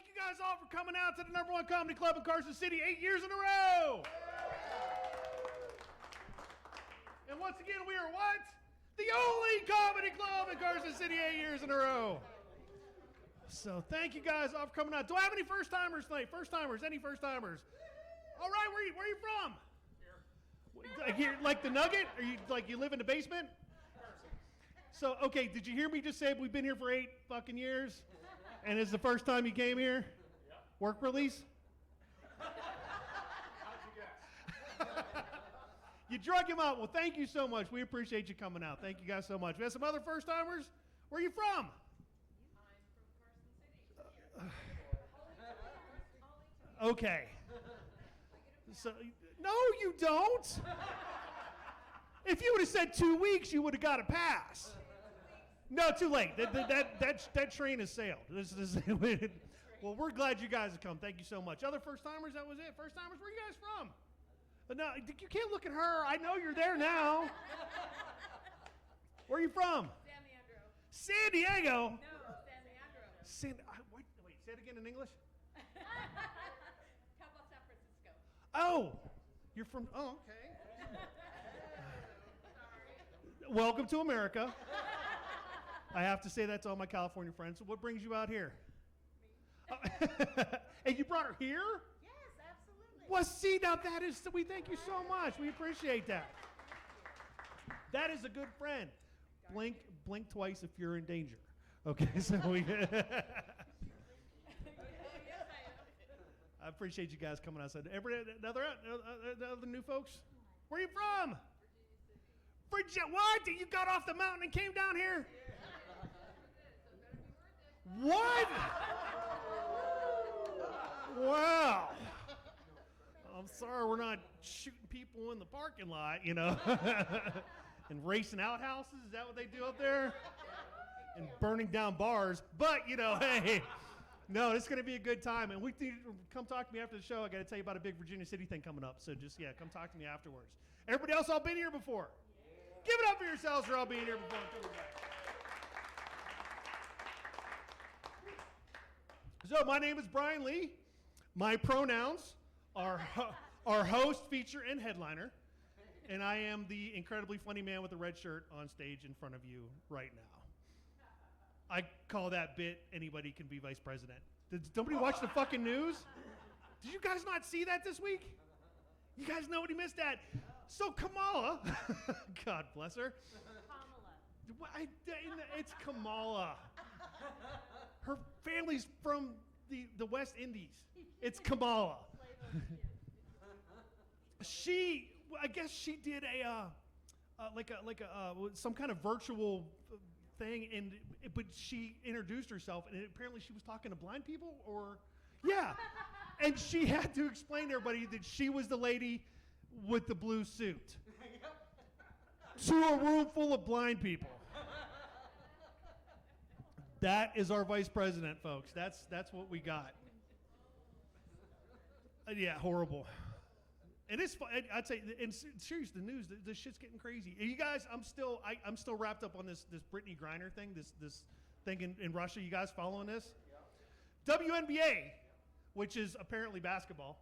Thank you guys all for coming out to the #1 comedy club in Carson City 8 years in a row. And once again, we are what? The only comedy club in Carson City 8 years in a row. So thank you guys all for coming out. Do I have any first-timers tonight? First-timers, any first-timers? All right, where are you from? Here. Like the Nugget? Are you like you live in the basement? Carson. So, okay, did you hear me just say we've been here for 8 fucking years? And it's the first time you came here? Yep. Work release? How'd you guess? You drug him out. Well, thank you so much. We appreciate you coming out. Thank you guys so much. We have some other first-timers. Where are you from? I'm from Carson City. Okay. So, no, you don't. If you would have said 2 weeks, you would have got a pass. No, too late. That train has sailed. Well, we're glad you guys have come. Thank you so much. Other first-timers, that was it. First-timers, where are you guys from? No, you can't look at her. I know you're there now. Where are you from? San Leandro. San Diego? No, San Leandro. Wait, say it again in English. How about San Francisco? Oh, you're from, okay. Sorry. Welcome to America. I have to say that to all my California friends. So what brings you out here? Me. And you brought her here? Yes, absolutely. Well, see, now we thank you so much. We appreciate that. That is a good friend. Blink twice if you're in danger. Okay, so we... Yes, I am. I appreciate you guys coming outside. Other new folks? Where are you from? Virginia. What? You got off the mountain and came down here? What? Wow. I'm sorry we're not shooting people in the parking lot, and racing outhouses. Is that what they do up there? And burning down bars. But, hey, no, it's going to be a good time. And come talk to me after the show. I got to tell you about a big Virginia City thing coming up. So just, come talk to me afterwards. Everybody else all been here before? Give it up for yourselves for all being here before. So my name is Brian Lee. My pronouns are host, feature, and headliner. And I am the incredibly funny man with the red shirt on stage in front of you right now. I call that bit anybody can be vice president. Did nobody watch the fucking news? Did you guys not see that this week? You guys nobody missed that. So Kamala, God bless her. Kamala. It's Kamala. Her family's from the West Indies. It's Kamala. I guess she did some kind of virtual thing, but she introduced herself, and apparently she was talking to blind people, and she had to explain to everybody that she was the lady with the blue suit to a room full of blind people. That is our vice president, folks. That's what we got. Yeah, horrible. It is fun. I'd say, and seriously, the news, this shit's getting crazy. You guys, I'm still wrapped up on this Brittany Griner thing, this thing in Russia. You guys following this? Yeah. WNBA, which is apparently basketball.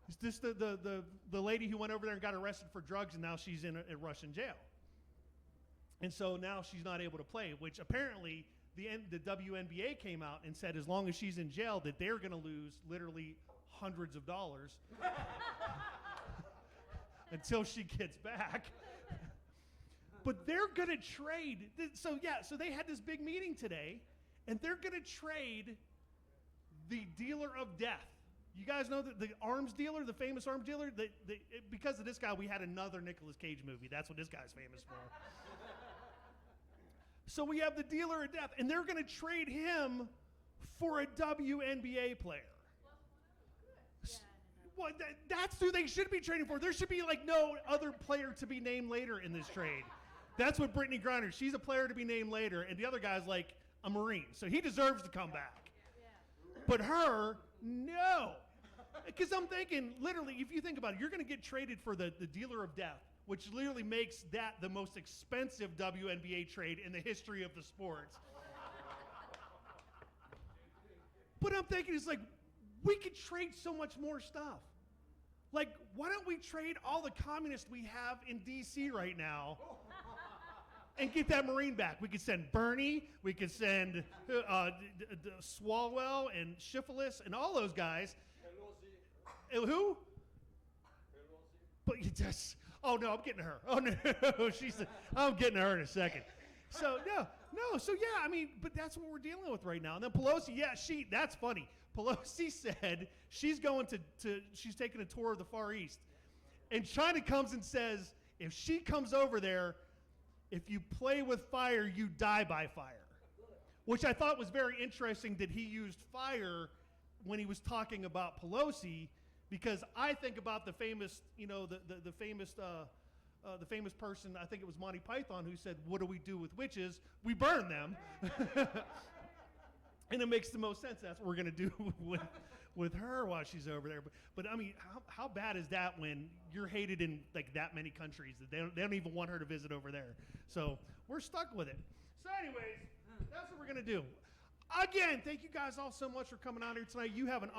Is this the lady who went over there and got arrested for drugs, and now she's in a Russian jail. And so now she's not able to play, which apparently the WNBA came out and said as long as she's in jail that they're going to lose literally hundreds of dollars until she gets back. But they're going to trade. So they had this big meeting today, and they're going to trade the dealer of death. You guys know that the arms dealer, the famous arms dealer, because of this guy, we had another Nicolas Cage movie. That's what this guy's famous for. So we have the dealer of death, and they're going to trade him for a WNBA player. Well, that's who they should be trading for. There should be no other player to be named later in this trade. That's what Brittany Griner. She's a player to be named later, and the other guy's like a Marine, so he deserves to come back. But her, no. Because I'm thinking, literally, if you think about it, you're going to get traded for the dealer of death, which literally makes that the most expensive WNBA trade in the history of the sport. But I'm thinking, it's like, we could trade so much more stuff. Like, why don't we trade all the communists we have in D.C. right now and get that Marine back? We could send Bernie, we could send Swalwell and Syphilis and all those guys. Who? But you just, oh no, I'm getting her. Oh no, I'm getting her in a second. So so yeah, I mean, but that's what we're dealing with right now. And then Pelosi, that's funny. Pelosi said she's going she's taking a tour of the Far East. And China comes and says, if she comes over there, if you play with fire, you die by fire. Which I thought was very interesting that he used fire when he was talking about Pelosi, because I think about the famous, the famous person, I think it was Monty Python, who said, what do we do with witches? We burn them. And it makes the most sense. That's what we're going to do with her while she's over there. But I mean, how bad is that when you're hated in like that many countries that they don't even want her to visit over there? So we're stuck with it. So anyways, that's what we're going to do. Again, thank you guys all so much for coming out here tonight. We got an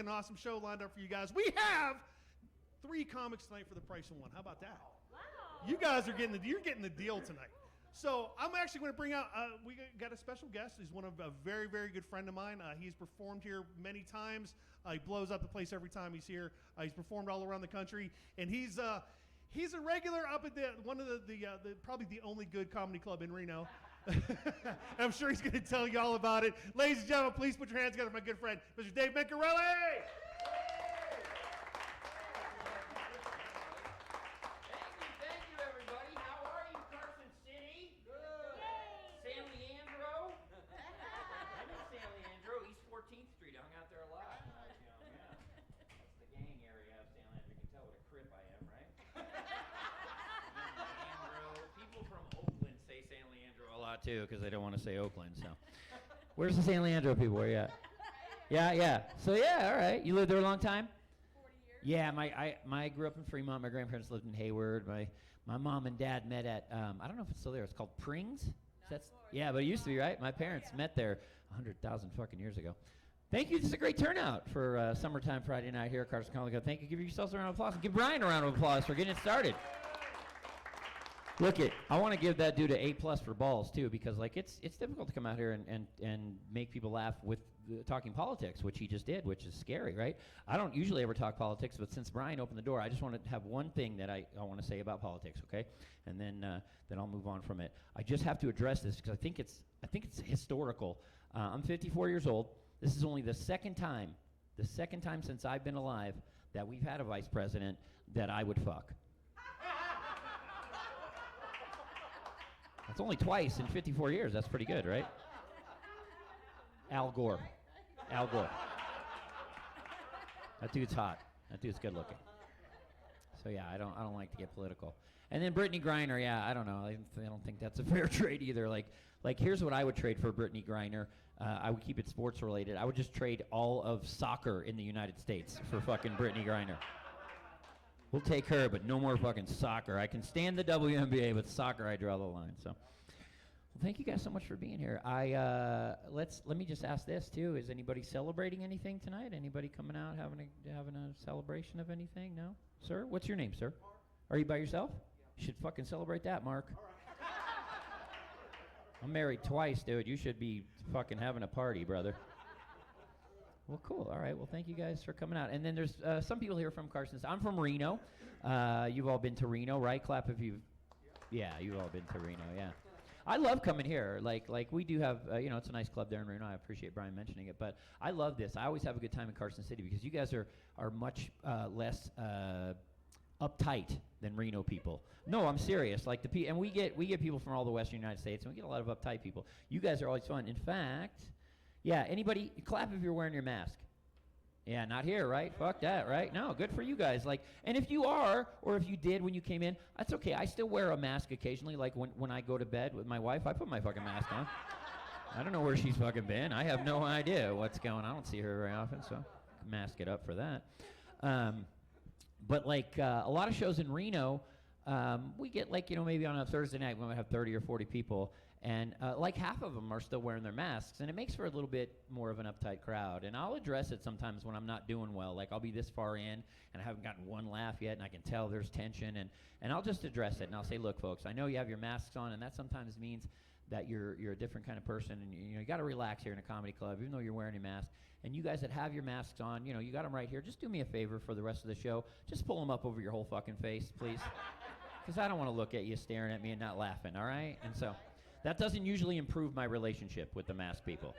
awesome show lined up for you guys. We have 3 comics tonight for the price of 1. How about that? Wow. You guys are you're getting the deal tonight. So I'm actually going to bring out, we got a special guest. He's a very, very good friend of mine. He's performed here many times. He blows up the place every time he's here. He's performed all around the country. And he's a regular up at one of the probably the only good comedy club in Reno. I'm sure he's going to tell you all about it. Ladies and gentlemen, please put your hands together for my good friend, Mr. Dave Mincarelli. Thank you, everybody. How are you, Carson City? Good. San Leandro? I know San Leandro, East 14th Street. I hung out there a lot. Yeah. That's the gang area of San Leandro. You can tell what a crip I am, right? Leandro. People from Oakland say San Leandro a lot, too, because they don't want to say Oakland, so. Where's the San Leandro people? Where you at? Yeah. So, yeah, all right. You lived there a long time? 40 years. Yeah, I grew up in Fremont. My grandparents lived in Hayward. My mom and dad met at I don't know if it's still there. It's called Prings. Yeah, but it used to be, right? My parents met there 100,000 fucking years ago. Thank you. This is a great turnout for summertime Friday night here at Carson Comedy Club. Thank you. Give yourselves a round of applause. And give Brian a round of applause for getting it started. Look I want to give that dude an A+ for balls too, because like it's difficult to come out here and make people laugh with talking politics, which he just did, which is scary, right? I don't usually ever talk politics, but since Brian opened the door, I just want to have one thing that I want to say about politics, okay? And then I'll move on from it. I just have to address this because I think it's historical. I'm 54 years old. This is only the second time since I've been alive that we've had a vice president that I would fuck. That's only twice in 54 years. That's pretty good, right? Al Gore. That dude's hot. That dude's good looking. So yeah, I don't like to get political. And then Brittany Griner, yeah, I don't know. I don't think that's a fair trade either. Like here's what I would trade for Brittany Griner. I would keep it sports related. I would just trade all of soccer in the United States for fucking Brittany Griner. We'll take her, but no more fucking soccer. I can stand the WNBA, but soccer, I draw the line. So, well, thank you guys so much for being here. Let me just ask this too: is anybody celebrating anything tonight? Anybody coming out having a celebration of anything? No, sir. What's your name, sir? Mark. Are you by yourself? Yeah. You should fucking celebrate that, Mark. All right. I'm married twice, dude. You should be fucking having a party, brother. Well, cool. All right. Well, thank you guys for coming out. And then there's some people here from Carson. I'm from Reno. You've all been to Reno, right? Clap if you've... Yeah, you've all been to Reno, yeah. I love coming here. Like we do have, it's a nice club there in Reno. I appreciate Brian mentioning it. But I love this. I always have a good time in Carson City because you guys are much less uptight than Reno people. No, I'm serious. Like and we get people from all the Western United States, and we get a lot of uptight people. You guys are always fun. In fact... Yeah, anybody, clap if you're wearing your mask. Yeah, not here, right? Fuck that, right? No, good for you guys. Like, and if you are, or if you did when you came in, that's okay. I still wear a mask occasionally. Like when I go to bed with my wife, I put my fucking mask on. I don't know where she's fucking been. I have no idea what's going on. I don't see her very often, so mask it up for that. But like a lot of shows in Reno, we get like, maybe on a Thursday night we might have 30 or 40 people. And like half of them are still wearing their masks, and it makes for a little bit more of an uptight crowd. And I'll address it sometimes when I'm not doing well. Like I'll be this far in, and I haven't gotten one laugh yet, and I can tell there's tension. And I'll just address it, and I'll say, look, folks, I know you have your masks on, and that sometimes means that you're a different kind of person, and you got to relax here in a comedy club, even though you're wearing a mask. And you guys that have your masks on, you got them right here. Just do me a favor for the rest of the show. Just pull them up over your whole fucking face, please. Because I don't want to look at you staring at me and not laughing, all right? And so that doesn't usually improve my relationship with the masked people.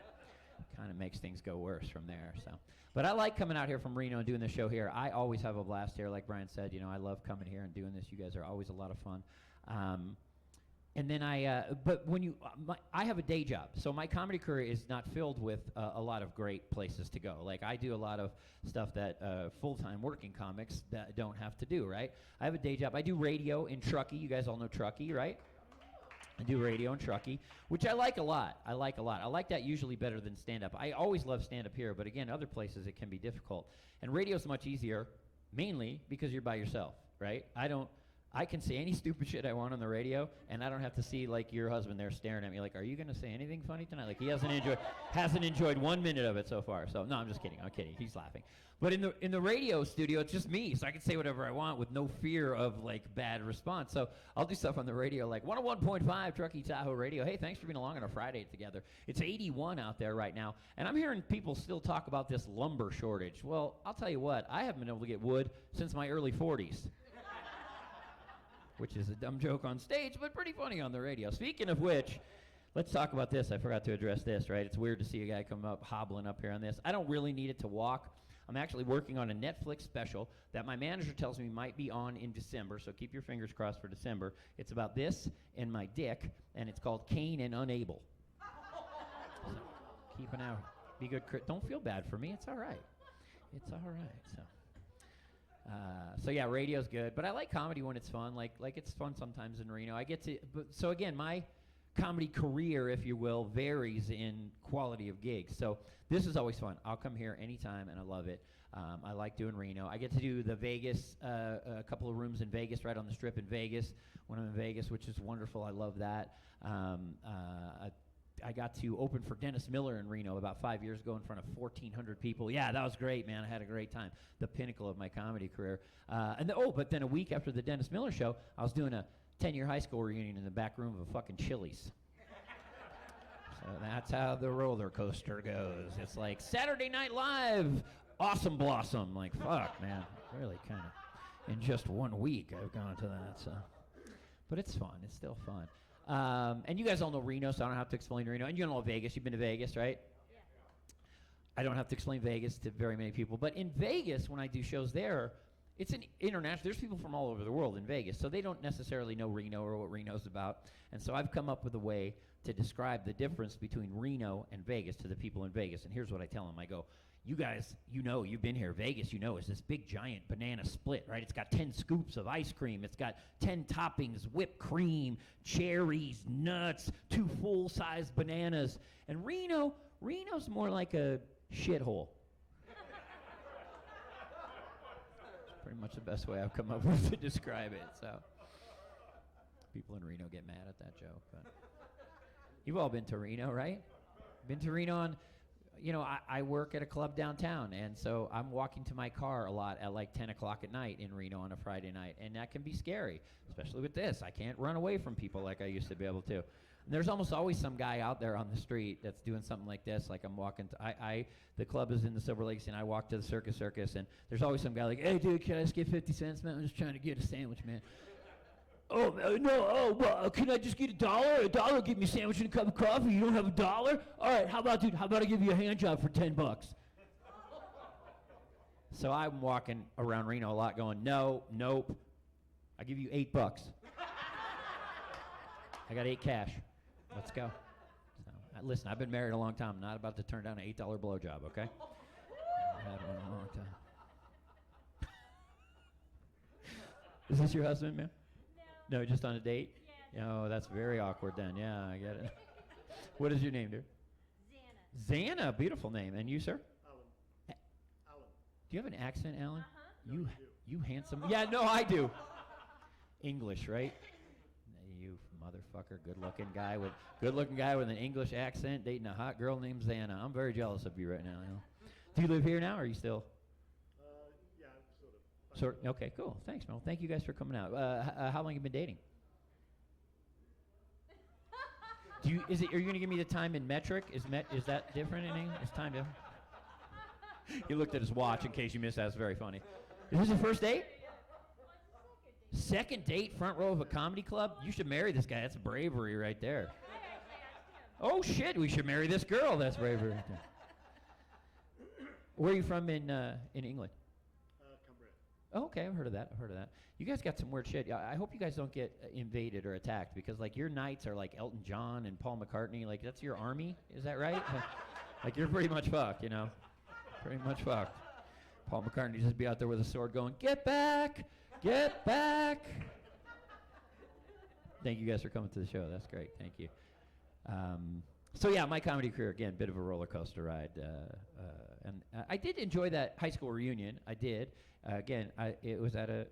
Kind of makes things go worse from there. So, but I like coming out here from Reno and doing the show here. I always have a blast here. Like Brian said, I love coming here and doing this. You guys are always a lot of fun. And then but when I have a day job, so my comedy career is not filled with a lot of great places to go. Like I do a lot of stuff that full-time working comics that don't have to do, right? I have a day job. I do radio in Truckee. You guys all know Truckee, right? I do radio in Truckee, which I like a lot. I like that usually better than stand-up. I always love stand-up here, but again, other places it can be difficult. And radio's much easier, mainly because you're by yourself, right? I can say any stupid shit I want on the radio, and I don't have to see like your husband there staring at me like, are you going to say anything funny tonight? Like he hasn't enjoyed 1 minute of it so far. So no, I'm just kidding. I'm kidding. He's laughing. But in the radio studio, it's just me, so I can say whatever I want with no fear of like bad response. So I'll do stuff on the radio like 101.5 Truckee Tahoe Radio. Hey, thanks for being along on a Friday together. It's 81 out there right now, and I'm hearing people still talk about this lumber shortage. Well, I'll tell you what, I haven't been able to get wood since my early 40s. Which is a dumb joke on stage, but pretty funny on the radio. Speaking of which, let's talk about this. I forgot to address this, right? It's weird to see a guy come up, hobbling up here on this. I don't really need it to walk. I'm actually working on a Netflix special that my manager tells me might be on in December, so keep your fingers crossed for December. It's about this and my dick, and it's called Cain and Unable. So, keep an eye. Be good. Don't feel bad for me. It's all right. It's all right, so yeah, radio's good, but I like comedy when it's fun. Like it's fun sometimes in Reno. So again, my comedy career, if you will, varies in quality of gigs. So this is always fun. I'll come here anytime, and I love it. I like doing Reno. I get to do the Vegas, a couple of rooms in Vegas, right on the Strip in Vegas when I'm in Vegas, which is wonderful. I love that. I got to open for Dennis Miller in Reno about 5 years ago in front of 1,400 people. Yeah, that was great, man. I had a great time. The pinnacle of my comedy career. But then a week after the Dennis Miller show, I was doing a 10-year high school reunion in the back room of a fucking Chili's. So that's how the roller coaster goes. It's like Saturday Night Live, Awesome Blossom. Like, fuck, man. Really kind of, in just 1 week, I've gone to that. So, but it's fun. It's still fun. And you guys all know Reno, so I don't have to explain Reno. And you know Vegas. You've been to Vegas, right? Yeah. I don't have to explain Vegas to very many people. But in Vegas, when I do shows there, it's an international. There's people from all over the world in Vegas, so they don't necessarily know Reno or what Reno's about. And so I've come up with a way to describe the difference between Reno and Vegas to the people in Vegas. And here's what I tell them. I go, you guys, you've been here. Vegas, is this big, giant banana split, right? It's got 10 scoops of ice cream. It's got 10 toppings, whipped cream, cherries, nuts, 2 full-size bananas. And Reno's more like a shithole. It's pretty much the best way I've come up with to describe it. So people in Reno get mad at that joke. But you've all been to Reno, right? Been to Reno on... I work at a club downtown, and so I'm walking to my car a lot at like 10 o'clock at night in Reno on a Friday night, and that can be scary, especially with this. I can't run away from people like I used to be able to. And there's almost always some guy out there on the street that's doing something like this, like I'm walking to, the club is in the Silver Lakes, and I walk to the Circus, and there's always some guy like, hey, dude, can I just get 50 cents, man? I'm just trying to get a sandwich, man. Oh, no, well, can I just get $1? $1 will get me a sandwich and a cup of coffee. You don't have $1? All right, how about I give you a hand job for $10? So I'm walking around Reno a lot going, nope. I give you $8. I got 8 cash. Let's go. So, listen, I've been married a long time. I'm not about to turn down an $8 blowjob, okay? I've had one a long time. Is this your husband, ma'am? No, just on a date? Yeah. Oh, that's very awkward then. Yeah, I get it. What is your name, dear? Xana. Xana, beautiful name. And you, sir? Alan. Do you have an accent, Alan? Uh-huh. You handsome. Yeah, no, I do. English, right? you motherfucker. Good-looking guy with an English accent dating a hot girl named Xana. I'm very jealous of you right now. You know? Do you live here now, or are you still? Yeah, sort of. Okay, cool. Thanks, Mel. Thank you guys for coming out. How long have you been dating? Are you going to give me the time in metric? Is that different in English? Is time different? He looked at his watch in case you missed that. That's very funny. Is this your first date? Second date, front row of a comedy club? You should marry this guy. That's bravery right there. Oh, shit, we should marry this girl. That's bravery right there. Where are you from in England? Cumbria. Oh, okay, I've heard of that. You guys got some weird shit. I hope you guys don't get invaded or attacked because, like, your knights are like Elton John and Paul McCartney. Like, that's your army. Is that right? Like, you're pretty much fucked, you know? Pretty much fucked. Paul McCartney just be out there with a sword going, "Get back! Get back!" Thank you guys for coming to the show. That's great. Thank you. So, yeah, my comedy career, again, bit of a roller coaster ride. And I did enjoy that high school reunion. I did. It was at a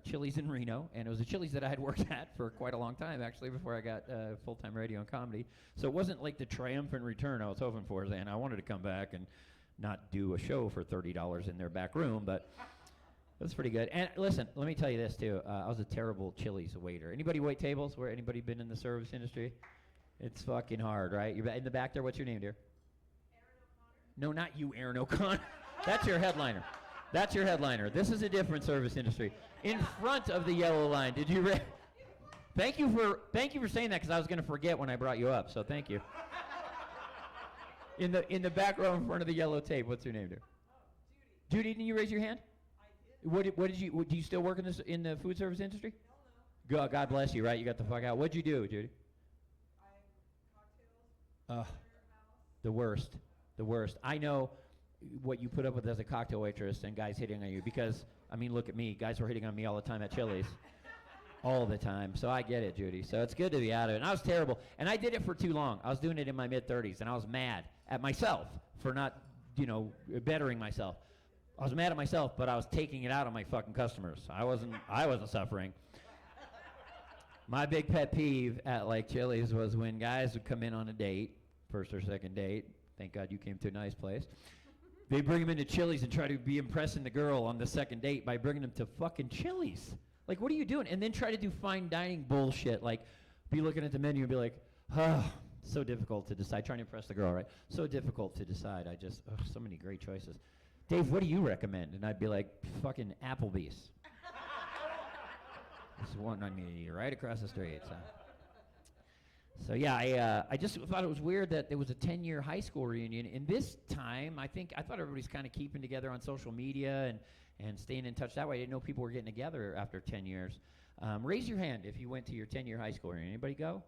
Chili's in Reno, and it was a Chili's that I had worked at for quite a long time, actually, before I got full-time radio and comedy. So it wasn't like the triumphant return I was hoping for, and I wanted to come back and not do a show for $30 in their back room, but it was pretty good. And listen, let me tell you this, too. I was a terrible Chili's waiter. Anybody wait tables? Anybody been in the service industry? It's fucking hard, right? You're in the back there. What's your name, dear? No, not you, Erin O'Connor. That's your headliner. That's your headliner. This is a different service industry. In front of the yellow line. Did you Thank you for saying that because I was going to forget when I brought you up. So thank you. In the back row in front of the yellow tape. What's your name, dear? Judy, didn't you raise your hand? I did. What did you? Do you still work in the food service industry? No. God bless you. Right, you got the fuck out. What'd you do, Judy? Cocktails. The worst. The worst. I know what you put up with as a cocktail waitress and guys hitting on you because, I mean, look at me. Guys were hitting on me all the time at Chili's. All the time. So I get it, Judy. So it's good to be out of it. And I was terrible. And I did it for too long. I was doing it in my mid-30s, and I was mad at myself for not, bettering myself. I was mad at myself, but I was taking it out on my fucking customers. I wasn't suffering. My big pet peeve at, like, Chili's was when guys would come in on a date, first or second date. Thank God you came to a nice place. They bring them into Chili's and try to be impressing the girl on the second date by bringing them to fucking Chili's. Like, what are you doing? And then try to do fine dining bullshit. Like, be looking at the menu and be like, so difficult to decide. Trying to impress the girl, right? So difficult to decide. So many great choices. Dave, what do you recommend? And I'd be like, fucking Applebee's. This one, right across the street. So yeah, I just thought it was weird that there was a 10-year high school reunion. And this time, I thought everybody's kind of keeping together on social media and staying in touch that way. I didn't know people were getting together after 10 years. Raise your hand if you went to your 10-year high school reunion. Anybody go?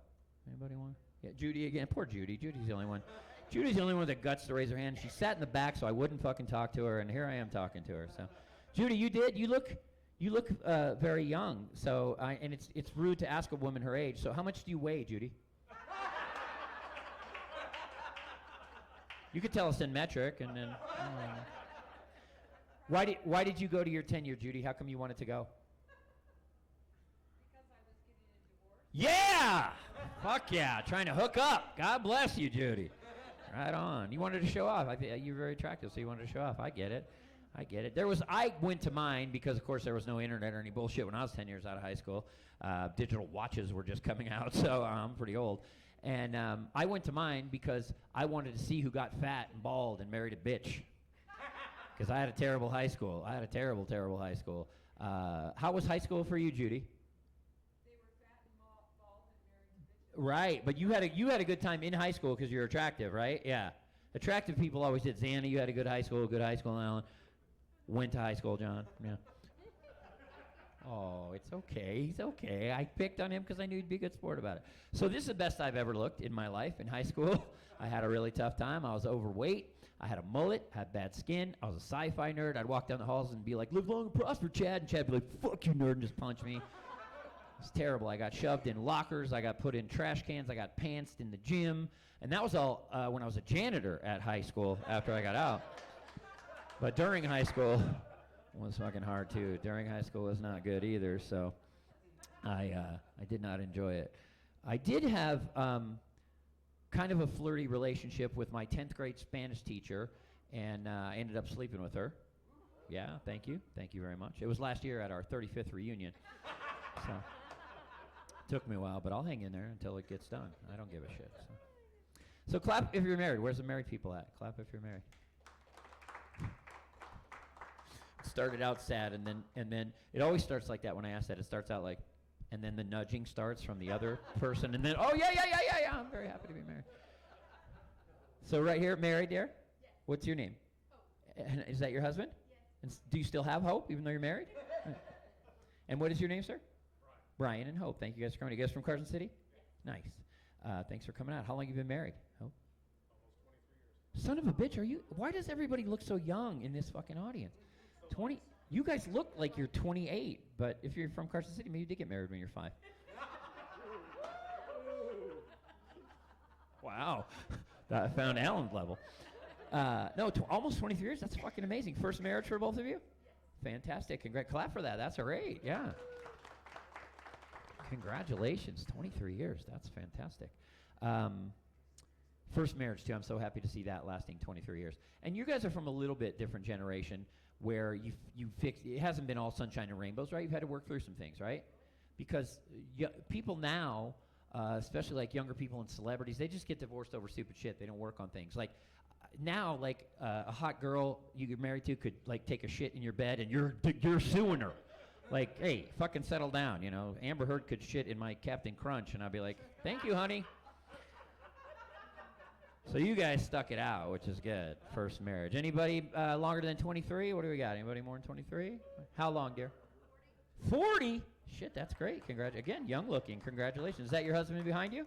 Anybody want? Yeah, Judy again. Poor Judy. Judy's the only one. Judy's the only one that guts to raise her hand. She sat in the back so I wouldn't fucking talk to her, and here I am talking to her. So, Judy, you did. You look very young. So, and it's rude to ask a woman her age. So, how much do you weigh, Judy? You could tell us in metric, and then. Why did you go to your 10-year, Judy? How come you wanted to go? Because I was getting a divorce. Yeah! Fuck yeah! Trying to hook up. God bless you, Judy. Right on. You wanted to show off. You're very attractive, so you wanted to show off. I get it. I went to mine because, of course, there was no internet or any bullshit when I was 10 years out of high school. Digital watches were just coming out, so I'm pretty old. And I went to mine because I wanted to see who got fat and bald and married a bitch. Because I had a terrible high school. I had a terrible, terrible high school. How was high school for you, Judy? They were fat and bald and married to bitches. Right, but you had a good time in high school because you're attractive, right? Yeah. Attractive people always did. Xana, you had a good high school, Alan. Went to high school, John. Yeah. Oh, it's okay. He's okay. I picked on him because I knew he'd be a good sport about it. So this is the best I've ever looked in my life in high school. I had a really tough time. I was overweight. I had a mullet, had bad skin. I was a sci-fi nerd. I'd walk down the halls and be like, "Live long and prosper, Chad." And Chad would be like, "Fuck you, nerd," and just punch me. It was terrible. I got shoved in lockers. I got put in trash cans. I got pantsed in the gym. And that was all when I was a janitor at high school after I got out. But during high school was fucking hard, too. During high school was not good either, so. I did not enjoy it. I did have kind of a flirty relationship with my 10th grade Spanish teacher, and I ended up sleeping with her. Yeah, thank you. Thank you very much. It was last year at our 35th reunion. So took me a while, but I'll hang in there until it gets done. I don't give a shit. So clap if you're married. Where's the married people at? Clap if you're married. It started out sad, and then it always starts like that when I ask that. It starts out like, and then the nudging starts from the other person, and then, oh, yeah, I'm very happy to be married. So right here, married there? Yes. What's your name? Hope. And is that your husband? Yes. And do you still have hope, even though you're married? Right. And what is your name, sir? Brian and Hope. Thank you guys for coming. You guys from Carson City? Yes. Nice. Thanks for coming out. How long have you been married? Hope? Almost 23 years. Son of a bitch, are you? Why does everybody look so young in this fucking audience? 20. You guys look like you're 28, but if you're from Carson City, maybe you did get married when you're 5. Wow. I found Alan's level. No, almost 23 years. That's fucking amazing. First marriage for both of you? Fantastic. Clap for that. That's great. Yeah. Congratulations. 23 years. That's fantastic. First marriage, too. I'm so happy to see that lasting 23 years. And you guys are from a little bit different generation where you fixed, it hasn't been all sunshine and rainbows, right? You've had to work through some things, right? Because people now, especially like younger people and celebrities, they just get divorced over stupid shit. They don't work on things. Like now, like a hot girl you get married to could like take a shit in your bed and you're suing her. Like, hey, fucking settle down, you know. Amber Heard could shit in my Captain Crunch, and I'd be like, thank you, honey. So you guys stuck it out, which is good. First marriage. Anybody longer than 23? What do we got? Anybody more than 23? How long, dear? 40? Shit, that's great. Again, young looking. Congratulations. Is that your husband behind you?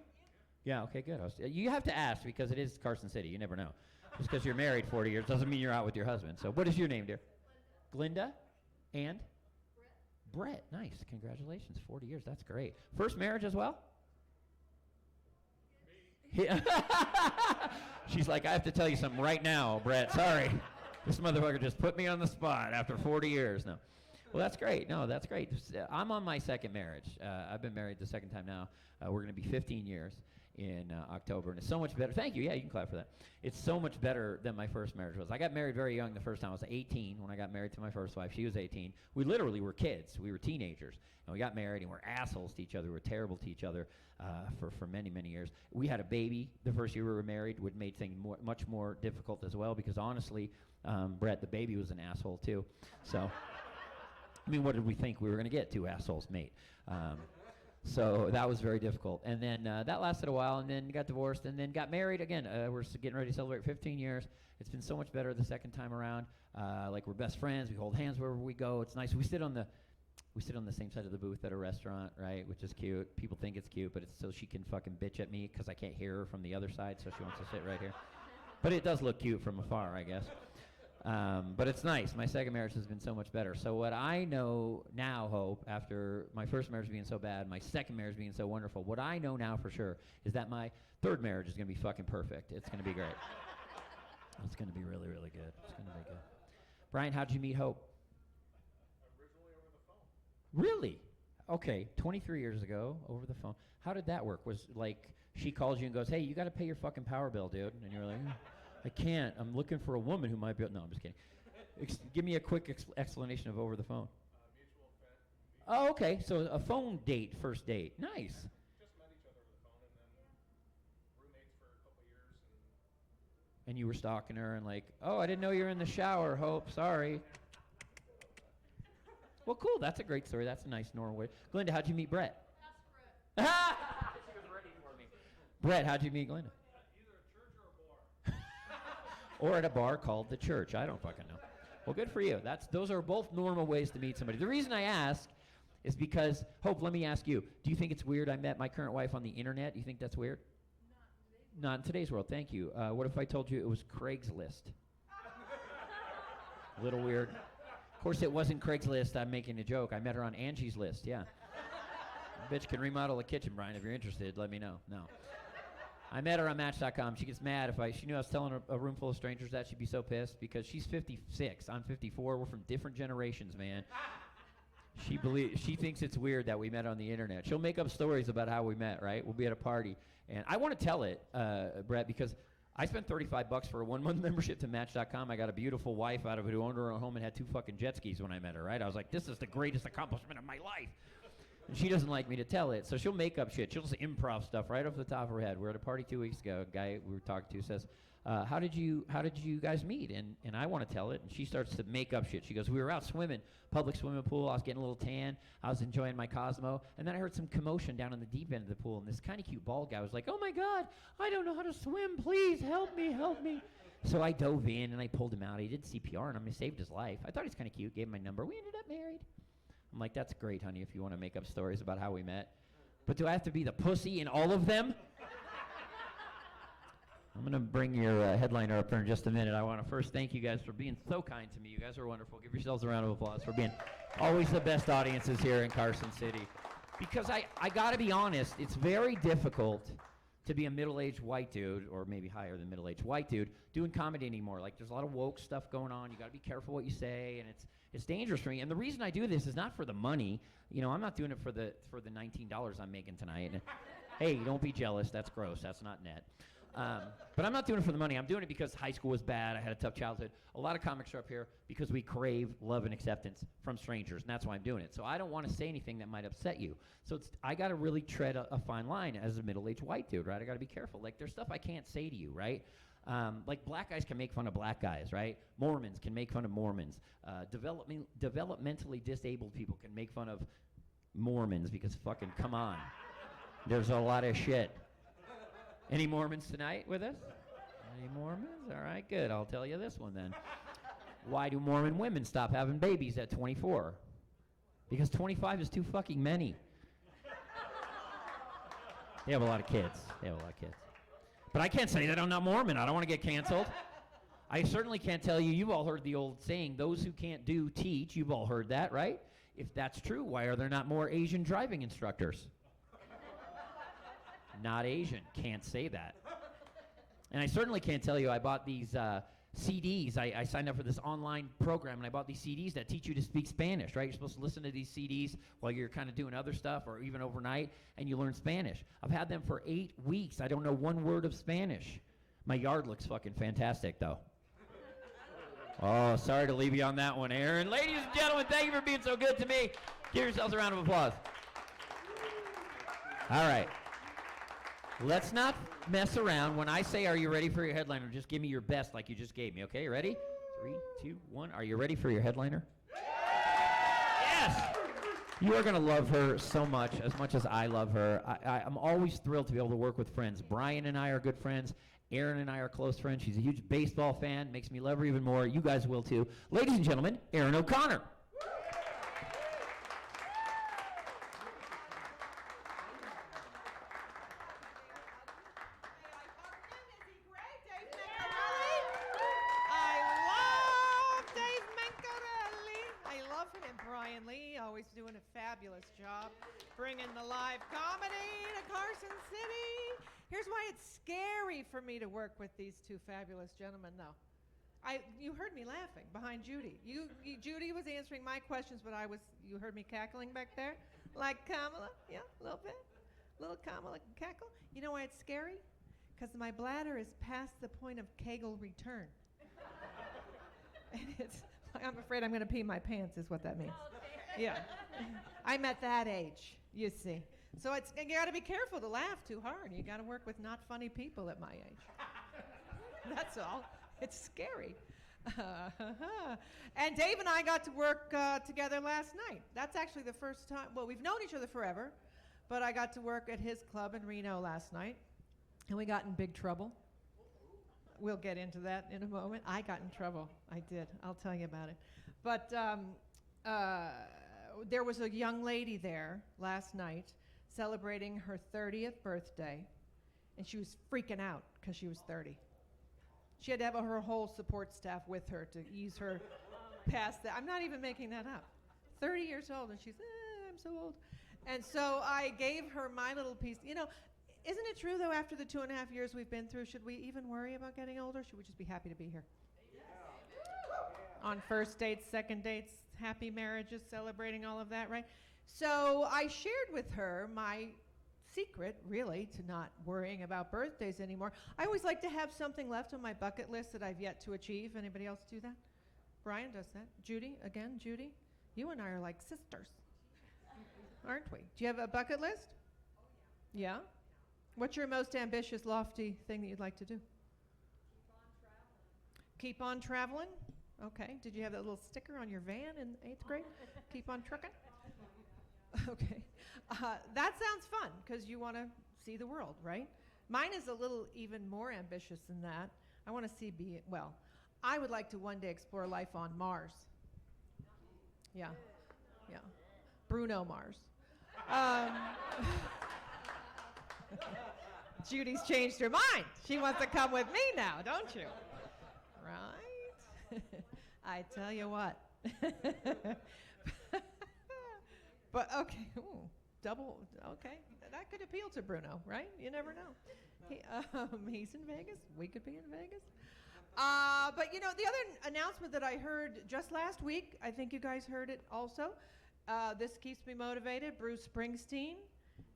Yeah, okay, good. You have to ask because it is Carson City. You never know. Just because you're married 40 years doesn't mean you're out with your husband. So what is your name, dear? Glinda. And? Brett. Nice. Congratulations. 40 years. That's great. First marriage as well? She's like, I have to tell you something right now, Brett. Sorry. This motherfucker just put me on the spot after 40 years. No. Well, that's great. No, that's great. I'm on my second marriage. I've been married the second time now. We're going to be 15 years in October, and it's so much better. Thank you. Yeah, you can clap for that. It's so much better than my first marriage was. I got married very young the first time. I was 18 when I got married to my first wife. She was 18. We literally were kids. We were teenagers, and we got married, and we're assholes to each other. We were terrible to each other for many, many years. We had a baby the first year we were married, which made things much more difficult as well because, honestly, Brett, the baby was an asshole, too. So, I mean, what did we think we were going to get? 2 assholes, mate. So that was very difficult. And then that lasted a while, and then got divorced, and then got married again. We're getting ready to celebrate 15 years. It's been so much better the second time around. Like, we're best friends. We hold hands wherever we go. It's nice. We sit on the same side of the booth at a restaurant, right, which is cute. People think it's cute, but it's so she can fucking bitch at me because I can't hear her from the other side, so she wants to sit right here. But it does look cute from afar, I guess. But it's nice. My second marriage has been so much better. So what I know now, Hope, after my first marriage being so bad, my second marriage being so wonderful, what I know now for sure is that my third marriage is going to be fucking perfect. It's going to be great. It's going to be really, really good. It's going to be good. Brian, how'd you meet Hope? Originally over the phone. Really? Okay, 23 years ago, over the phone. How did that work? Was like she calls you and goes, hey, you got to pay your fucking power bill, dude. And you're like, I can't. I'm looking for a woman who might be. No, I'm just kidding. Give me a quick explanation of over the phone. Mutual friend. Oh, okay. So a phone date, first date. Nice. Just met each other over the phone, and then roommates for a couple years. And you were stalking her and like, oh, I didn't know you were in the shower, Hope. Sorry. Well, cool. That's a great story. That's a nice normal way. Glinda, how'd you meet Brett? That's Brett. She was ready for me. Brett, how'd you meet Glinda? Either a church or a bar. Or at a bar called the church. I don't fucking know. Well, good for you. Those are both normal ways to meet somebody. The reason I ask is because, Hope, let me ask you, do you think it's weird I met my current wife on the internet? Do you think that's weird? Not in today's world. Thank you. What if I told you it was Craigslist? A little weird. Of course, it wasn't Craigslist. I'm making a joke. I met her on Angie's List, yeah. Bitch can remodel a kitchen, Brian. If you're interested, let me know. No. I met her on Match.com. She gets mad if she knew I was telling a room full of strangers that, she'd be so pissed because she's 56. I'm 54. We're from different generations, man. She thinks it's weird that we met on the internet. She'll make up stories about how we met, right? We'll be at a party. And I want to tell it, Brett, because I spent $35 for a 1-month membership to Match.com. I got a beautiful wife out of it who owned her own home and had 2 fucking jet skis when I met her, right? I was like, this is the greatest accomplishment of my life. And she doesn't like me to tell it, so she'll make up shit. She'll just improv stuff right off the top of her head. We were at a party 2 weeks ago. A guy we were talking to says, how did you guys meet? And I want to tell it, and she starts to make up shit. She goes, we were out swimming, public swimming pool. I was getting a little tan. I was enjoying my Cosmo. And then I heard some commotion down in the deep end of the pool, and this kind of cute bald guy was like, oh, my God, I don't know how to swim. Please help me, help me. So I dove in, and I pulled him out. He did CPR on him. I saved his life. I thought he was kind of cute, gave him my number. We ended up married. I'm like, that's great, honey, if you want to make up stories about how we met. But do I have to be the pussy in all of them? I'm going to bring your headliner up here in just a minute. I want to first thank you guys for being so kind to me. You guys are wonderful. Give yourselves a round of applause for being always the best audiences here in Carson City. Because I got to be honest, it's very difficult to be a middle-aged white dude, or maybe higher than middle-aged white dude, doing comedy anymore. Like, there's a lot of woke stuff going on. You got to be careful what you say, and it's dangerous for me. And the reason I do this is not for the money. You know, I'm not doing it for the $19 I'm making tonight. And, hey, don't be jealous. That's gross. That's not net. But I'm not doing it for the money. I'm doing it because high school was bad. I had a tough childhood. A lot of comics are up here because we crave love and acceptance from strangers, and that's why I'm doing it. So I don't want to say anything that might upset you. So I got to really tread a fine line as a middle-aged white dude, right? I got to be careful. Like, there's stuff I can't say to you, right? Like, black guys can make fun of black guys, right? Mormons can make fun of Mormons. Developmentally disabled people can make fun of Mormons because fucking come on. There's a lot of shit. Any Mormons tonight with us? Any Mormons? All right, good. I'll tell you this one then. Why do Mormon women stop having babies at 24? Because 25 is too fucking many. They have a lot of kids. But I can't say that I'm not Mormon. I don't want to get canceled. I certainly can't tell you. You've all heard the old saying, those who can't do, teach. You've all heard that, right? If that's true, why are there not more Asian driving instructors? Not Asian. Can't say that. And I certainly can't tell you I bought these CDs. I signed up for this online program, and I bought these CDs that teach you to speak Spanish, right? You're supposed to listen to these CDs while you're kind of doing other stuff or even overnight, and you learn Spanish. I've had them for 8 weeks. I don't know one word of Spanish. My yard looks fucking fantastic, though. Oh, sorry to leave you on that one, Erin. Ladies and gentlemen, thank you for being so good to me. Give yourselves a round of applause. All right. Let's not mess around. When I say, are you ready for your headliner, just give me your best like you just gave me, okay? Ready? 3, 2, 1. Are you ready for your headliner? Yes! You are going to love her so much as I love her. I'm always thrilled to be able to work with friends. Brian and I are good friends. Erin and I are close friends. She's a huge baseball fan. Makes me love her even more. You guys will too. Ladies and gentlemen, Erin O'Connor. Doing a fabulous job bringing the live comedy to Carson City. Here's why it's scary for me to work with these two fabulous gentlemen, though. You heard me laughing behind Judy. Judy was answering my questions, but you heard me cackling back there? Like Kamala? Yeah, a little bit. Little Kamala cackle. You know why it's scary? Because my bladder is past the point of Kegel return. And I'm afraid I'm going to pee my pants is what that means. Yeah, I'm at that age, you see. So you got to be careful to laugh too hard. You got to work with not funny people at my age. That's all. It's scary. And Dave and I got to work together last night. That's actually the first time. Well, we've known each other forever, but I got to work at his club in Reno last night, and we got in big trouble. We'll get into that in a moment. I got in trouble. I did. I'll tell you about it. But there was a young lady there last night celebrating her 30th birthday, and she was freaking out because she was 30. She had to have her whole support staff with her to ease her past that. I'm not even making that up. 30 years old, and she's, I'm so old. And so I gave her my little piece. You know, isn't it true, though, after the 2.5 years we've been through, should we even worry about getting older? Should we just be happy to be here? on first dates, second dates, happy marriages, celebrating all of that, right? So I shared with her my secret, really, to not worrying about birthdays anymore. I always like to have something left on my bucket list that I've yet to achieve. Anybody else do that? Brian does that. Judy, again, Judy, you and I are like sisters, aren't we? Do you have a bucket list? Yeah? What's your most ambitious, lofty thing that you'd like to do? Keep on traveling? Okay. Did you have that little sticker on your van in 8th grade? Keep on trucking? Okay. That sounds fun because you want to see the world, right? Mine is a little even more ambitious than that. I want to see, I would like to one day explore life on Mars. Yeah. Yeah. Bruno Mars. Judy's changed her mind. She wants to come with me now, don't you? Right? I tell you what. But okay, okay. That could appeal to Bruno, right? You never know. He's in Vegas. We could be in Vegas. But the other announcement that I heard just last week, I think you guys heard it also. This keeps me motivated. Bruce Springsteen,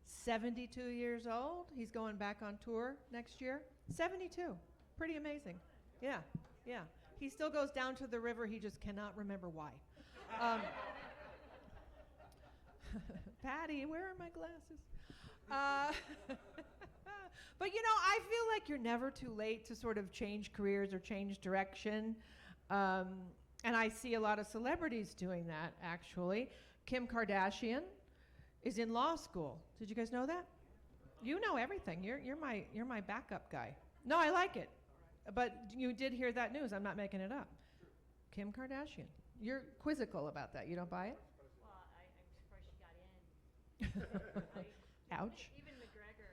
72 years old. He's going back on tour next year. 72. Pretty amazing. Yeah. He still goes down to the river. He just cannot remember why. Patty, where are my glasses? But I feel like you're never too late to sort of change careers or change direction. And I see a lot of celebrities doing that, actually. Kim Kardashian is in law school. Did you guys know that? You know everything. You're my backup guy. No, I like it. But you did hear that news. I'm not making it up. Kim Kardashian. You're quizzical about that. You don't buy it? Well, I'm surprised she got in. Ouch. Even McGregor.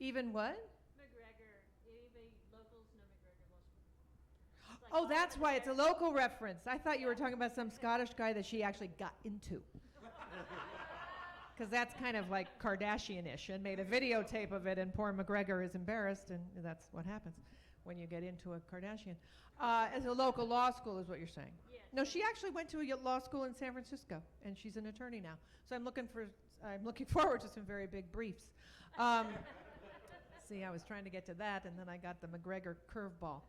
Even what? McGregor. Even locals know McGregor most. Like Oh, that's why it's a local reference. I thought you were talking about some Scottish guy that she actually got into. Because that's kind of like Kardashian-ish, and made a videotape of it, and poor McGregor is embarrassed, and that's what happens when you get into a Kardashian. As a local law school is what you're saying. Yes. No, she actually went to a law school in San Francisco, and she's an attorney now. So I'm looking forward to some very big briefs. See, I was trying to get to that, and then I got the McGregor curveball.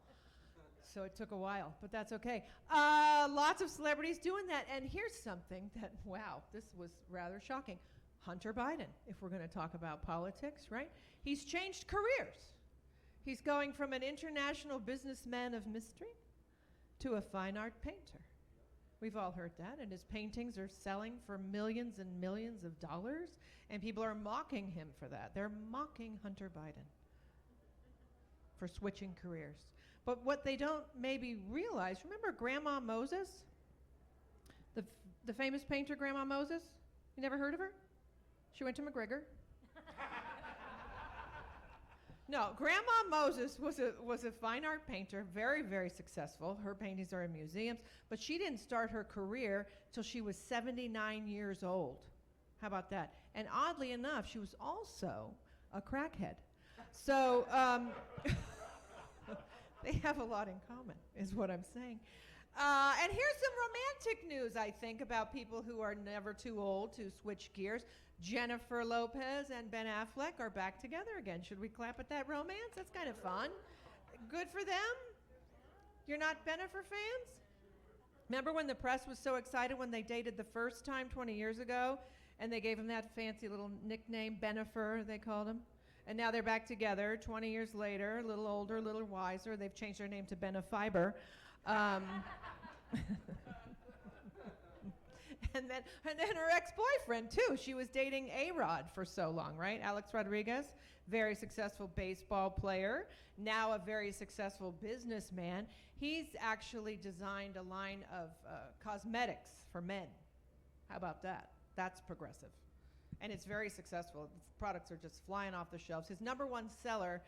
So it took a while, but that's okay. Lots of celebrities doing that, and here's something that, wow, this was rather shocking. Hunter Biden, if we're going to talk about politics, right? He's changed careers. He's going from an international businessman of mystery to a fine art painter. We've all heard that, and his paintings are selling for millions and millions of dollars, and people are mocking him for that. They're mocking Hunter Biden for switching careers. But what they don't maybe realize, remember Grandma Moses? The famous painter Grandma Moses? You never heard of her? She went to McGregor. No, Grandma Moses was a fine art painter, very, very successful. Her paintings are in museums, but she didn't start her career till she was 79 years old. How about that? And oddly enough, she was also a crackhead. So they have a lot in common, is what I'm saying. And here's some romantic news, I think, about people who are never too old to switch gears. Jennifer Lopez and Ben Affleck are back together again. Should we clap at that romance? That's kind of fun. Good for them. You're not Bennifer fans? Remember when the press was so excited when they dated the first time 20 years ago, and they gave him that fancy little nickname, Bennifer, they called him? And now they're back together 20 years later, a little older, a little wiser. They've changed their name to Benefiber. And then her ex-boyfriend, too. She was dating A-Rod for so long, right? Alex Rodriguez, very successful baseball player, now a very successful businessman. He's actually designed a line of cosmetics for men. How about that? That's progressive. And it's very successful. The products are just flying off the shelves. His number one seller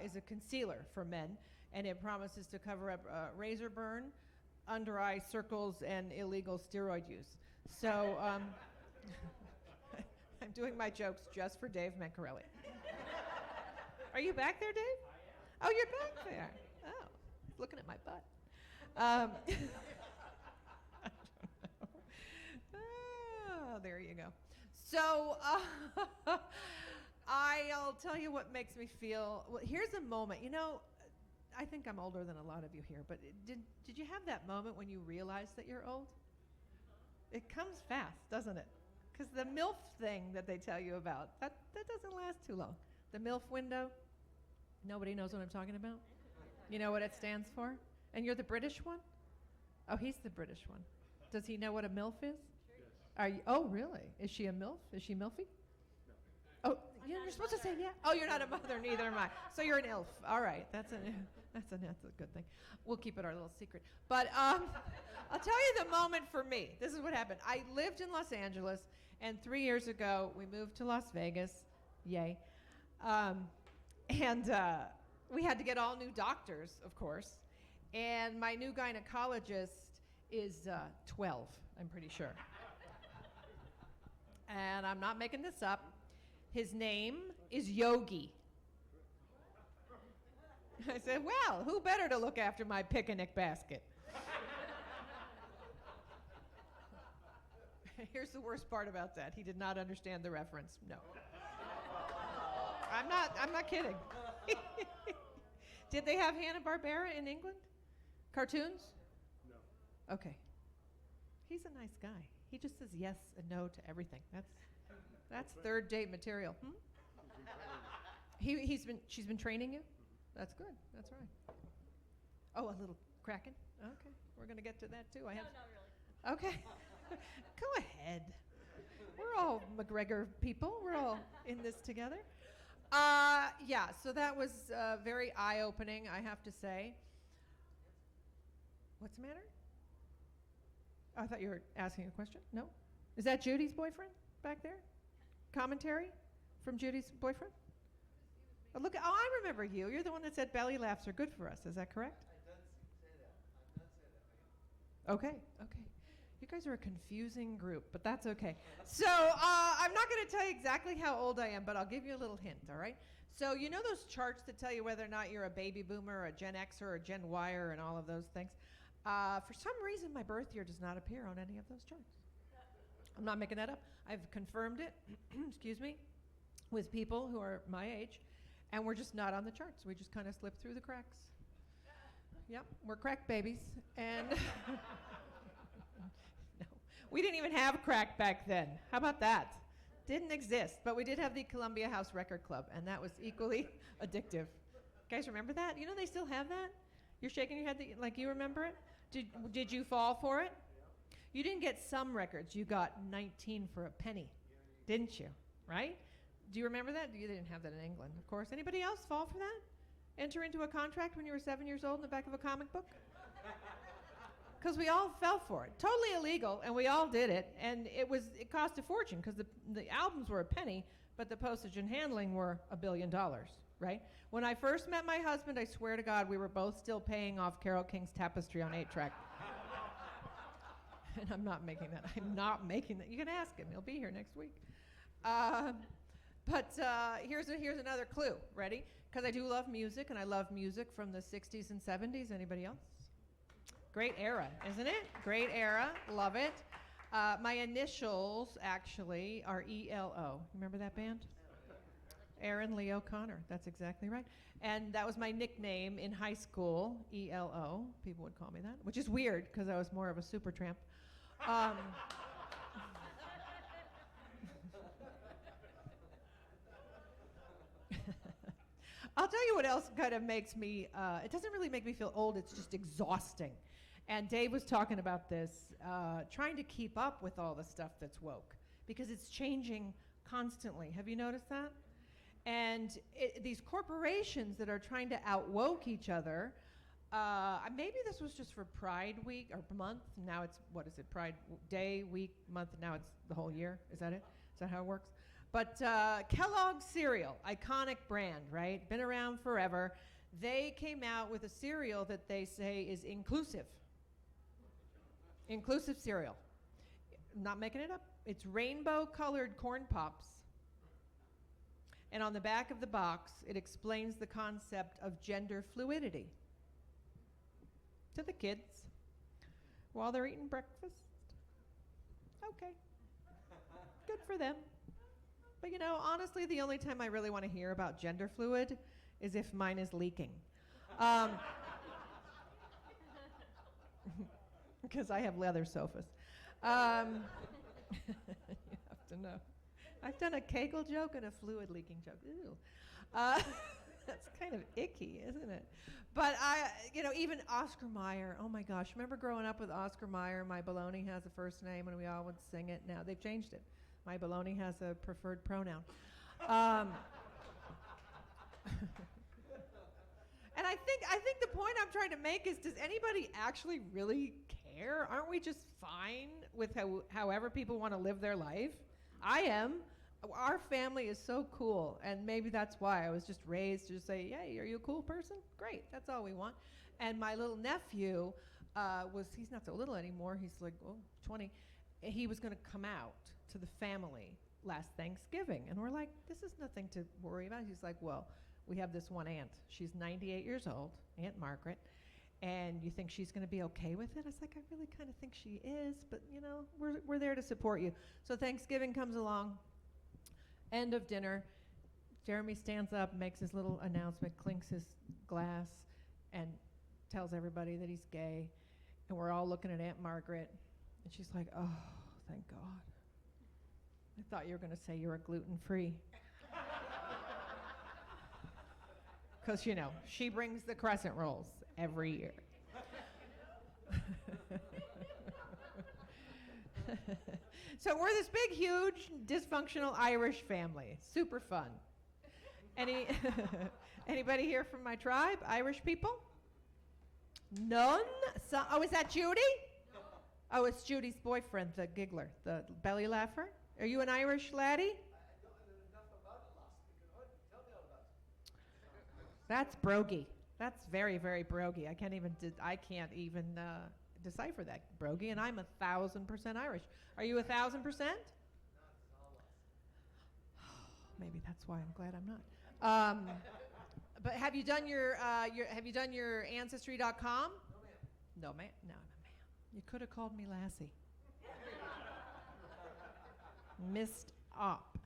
is a concealer for men, and it promises to cover up razor burn, under eye circles, and illegal steroid use. So I'm doing my jokes just for Dave Mancarelli. Are you back there, Dave? Oh, you're back there. Oh, looking at my butt. I don't know. Oh, there you go. So I'll tell you what makes me feel. Well, here's a moment. You know, I think I'm older than a lot of you here, but did you have that moment when you realize that you're old? It comes fast, doesn't it? Because the MILF thing that they tell you about, that doesn't last too long. The MILF window, nobody knows what I'm talking about? You know what it stands for? And you're the British one? Oh, he's the British one. Does he know what a MILF is? Are you, oh, really? Is she a MILF? Is she MILFy? No. Oh, you're supposed to say yeah. Oh, you're not a mother, neither am I. So you're an ILF. All right, that's a good thing. We'll keep it our little secret. But I'll tell you the moment for me. This is what happened. I lived in Los Angeles, and 3 years ago we moved to Las Vegas. Yay! And we had to get all new doctors, of course. And my new gynecologist is 12, I'm pretty sure. And I'm not making this up. His name is Yogi. I said, well, who better to look after my picnic basket? Here's the worst part about that. He did not understand the reference. No. I'm not kidding. Did they have Hanna-Barbera in England? Cartoons? No. Okay. He's a nice guy. He just says yes and no to everything. That's third date material. She's been training you? That's good. That's right. Oh, a little Kraken? Okay. We're going to get to that too. No, not really. Okay. Go ahead. We're all McGregor people. We're all in this together. Yeah, so that was very eye-opening, I have to say. What's the matter? I thought you were asking a question. No? Is that Judy's boyfriend back there? Commentary from Judy's boyfriend? Oh, look, I remember you. You're the one that said belly laughs are good for us. Is that correct? I don't say that. I'm not saying that. Okay. You guys are a confusing group, but that's okay. So I'm not going to tell you exactly how old I am, but I'll give you a little hint, all right? So you know those charts that tell you whether or not you're a baby boomer, or a Gen Xer, or a Gen Yer, and all of those things? For some reason, my birth year does not appear on any of those charts. I'm not making that up. I've confirmed it, excuse me, with people who are my age, and we're just not on the charts. We just kind of slip through the cracks. Yep, we're crack babies, and no, we didn't even have crack back then. How about that? Didn't exist, but we did have the Columbia House Record Club, and that was equally addictive. Guys, remember that? You know they still have that? You're shaking your head like you remember it? Did you fall for it? You didn't get some records. You got 19 for a penny, didn't you? Right? Do you remember that? You didn't have that in England, of course. Anybody else fall for that? Enter into a contract when you were 7 years old in the back of a comic book? Because we all fell for it. Totally illegal, and we all did it. And it cost a fortune because the albums were a penny, but the postage and handling were $1 billion, right? When I first met my husband, I swear to God, we were both still paying off Carole King's Tapestry on 8-track. And I'm not making that. I'm not making that. You can ask him. He'll be here next week. But here's another clue. Ready? Because I do love music, and I love music from the 60s and 70s. Anybody else? Great era, isn't it? Great era. Love it. My initials, actually, are ELO. Remember that band? Erin Lee O'Connor. That's exactly right. And that was my nickname in high school, ELO. People would call me that, which is weird because I was more of a super tramp. I'll tell you what else kind of makes me, it doesn't really make me feel old, it's just exhausting. And Dave was talking about this, trying to keep up with all the stuff that's woke, because it's changing constantly. Have you noticed that? And these corporations that are trying to out-woke each other, maybe this was just for Pride Week, or month, now it's, what is it, Pride Day, week, month, now it's the whole year, is that it? Is that how it works? But Kellogg's cereal, iconic brand, right? Been around forever. They came out with a cereal that they say is inclusive. Inclusive cereal. I'm not making it up. It's rainbow-colored corn pops. And on the back of the box, it explains the concept of gender fluidity to the kids. while they're eating breakfast. Okay. Good for them. But you know, honestly, the only time I really want to hear about gender fluid is if mine is leaking. Because I have leather sofas. You have to know. I've done a Kegel joke and a fluid leaking joke. Ew. That's kind of icky, isn't it? But even Oscar Mayer. Oh my gosh, remember growing up with Oscar Mayer? My baloney has a first name, and we all would sing it. Now they've changed it. My baloney has a preferred pronoun. And I think the point I'm trying to make is, does anybody actually really care? Aren't we just fine with however people want to live their life? I am. Our family is so cool, and maybe that's why I was just raised to just say, hey, are you a cool person? Great, that's all we want. And my little nephew he's not so little anymore, he's like 20. He was going to come out to the family last Thanksgiving, and we're like, this is nothing to worry about. He's like, well, we have this one aunt. She's 98 years old, Aunt Margaret, and you think she's going to be okay with it? I was like, I really kind of think she is, but we're there to support you. So Thanksgiving comes along, end of dinner. Jeremy stands up, makes his little announcement, clinks his glass, and tells everybody that he's gay. And we're all looking at Aunt Margaret, and she's like, oh, thank God. I thought you were going to say you were gluten-free. Because, she brings the crescent rolls every year. So we're this big, huge, dysfunctional Irish family. Super fun. Anybody here from my tribe? Irish people? None? Is that Judy? No. Oh, it's Judy's boyfriend, the giggler, the belly laugher. Are you an Irish laddie? I don't know enough about it, lass. Tell me all about it. That's brogy. That's very, very brogy. I can't even decipher that, brogy, and I'm 1,000% Irish. Are you 1,000%? Maybe that's why I'm glad I'm not. But have you done your ancestry.com? No, ma'am. No, ma'am. You could have called me Lassie. Missed up.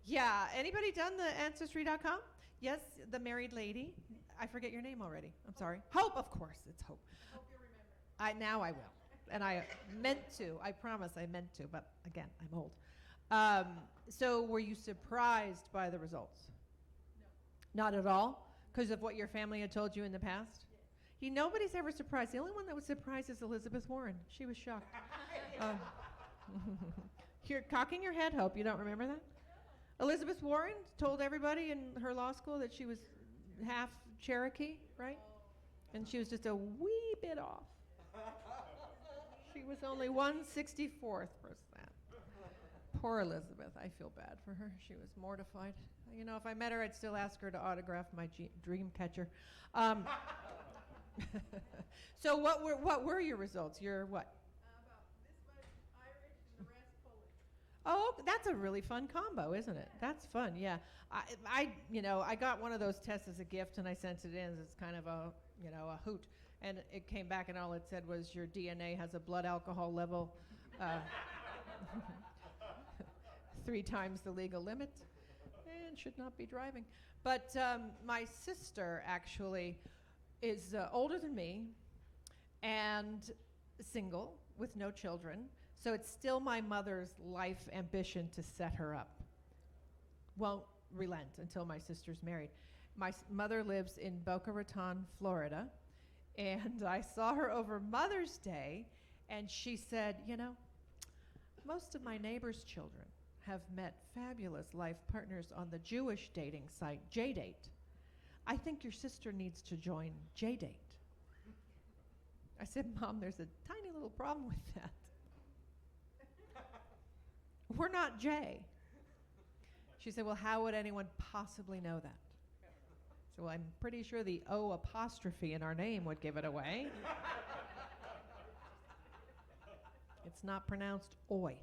Yeah. Anybody done the ancestry.com? Yes, the married lady. I forget your name already. I'm sorry. Hope, of course. It's Hope. Hope you remember. Now I will. And I meant to. I promise I meant to. But again, I'm old. So were you surprised by the results? No. Not at all? Because of what your family had told you in the past? Yes. Nobody's ever surprised. The only one that was surprised is Elizabeth Warren. She was shocked. You're cocking your head, Hope. You don't remember that? Elizabeth Warren told everybody in her law school that she was half Cherokee, right? And she was just a wee bit off. She was only 1/64th percent. Poor Elizabeth. I feel bad for her. She was mortified. If I met her, I'd still ask her to autograph my dream catcher. So what were your results? Your what? About this much Irish and the rest Polish. Oh, that's a really fun combo, isn't it? That's fun, yeah. I got one of those tests as a gift, and I sent it in. It's kind of a hoot. And it came back, and all it said was your DNA has a blood alcohol level 3 times the legal limit and should not be driving. But my sister actually is older than me and single with no children. So it's still my mother's life ambition to set her up. Won't relent until my sister's married. My mother lives in Boca Raton, Florida, and I saw her over Mother's Day, and she said, most of my neighbors' children have met fabulous life partners on the Jewish dating site, JDate. I think your sister needs to join JDate. I said, Mom, there's a tiny little problem with that. We're not J. She said, well, how would anyone possibly know that? So I'm pretty sure the O apostrophe in our name would give it away. It's not pronounced oi.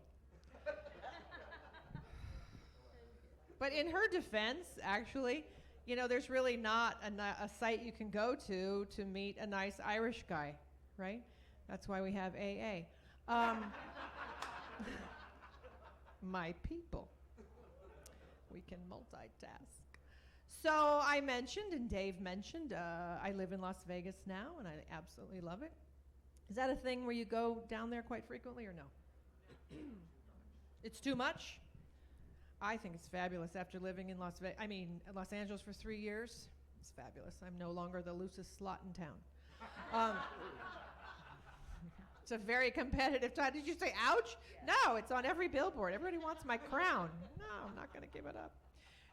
But in her defense, actually, there's really not a site you can go to meet a nice Irish guy, right? That's why we have AA. Um, my people. We can multitask. So I mentioned, and Dave mentioned, I live in Las Vegas now, and I absolutely love it. Is that a thing where you go down there quite frequently, or no? It's too much? I think it's fabulous after living in Los Angeles for 3 years. It's fabulous. I'm no longer the loosest slot in town. It's a very competitive time. Did you say ouch? Yeah. No, it's on every billboard. Everybody wants my crown. No, I'm not going to give it up.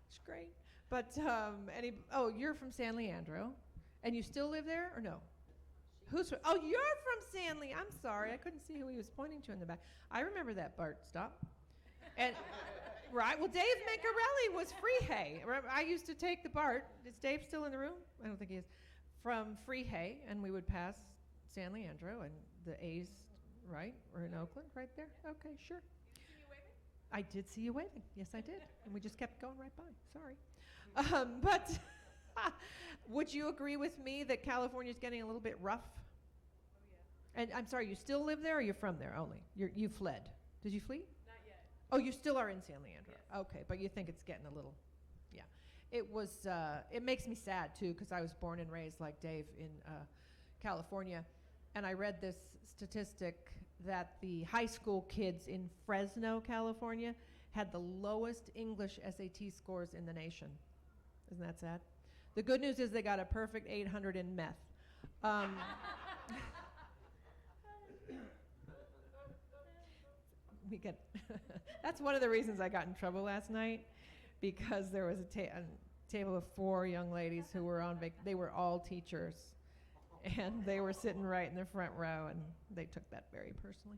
It's great. But, you're from San Leandro, and you still live there, or no? You're from San Leandro. I'm sorry. I couldn't see who he was pointing to in the back. I remember that, Bart. Stop. And, right, well, Dave Mancarelli was Freehay. I used to take the BART. Is Dave still in the room? I don't think he is. From Freehay, and we would pass San Leandro, and the A's, right, were in Oakland, right there. Okay, sure. Did you see you waving? I did see you waving. Yes, I did. And we just kept going right by. Sorry. But would you agree with me that California's getting a little bit rough? Oh, yeah. And I'm sorry, you still live there, or you're from there only? You fled. Did you flee? Not yet. Oh, you still are in San Leandro. Yes. Okay, but you think it's getting a little, yeah. It was, it makes me sad, too, because I was born and raised, like Dave, in California. And I read this statistic that the high school kids in Fresno, California, had the lowest English SAT scores in the nation. Isn't that sad? The good news is they got a perfect 800 in meth. That's one of the reasons I got in trouble last night, because there was a table of 4 young ladies who were on they were all teachers, and they were sitting right in the front row, and they took that very personally.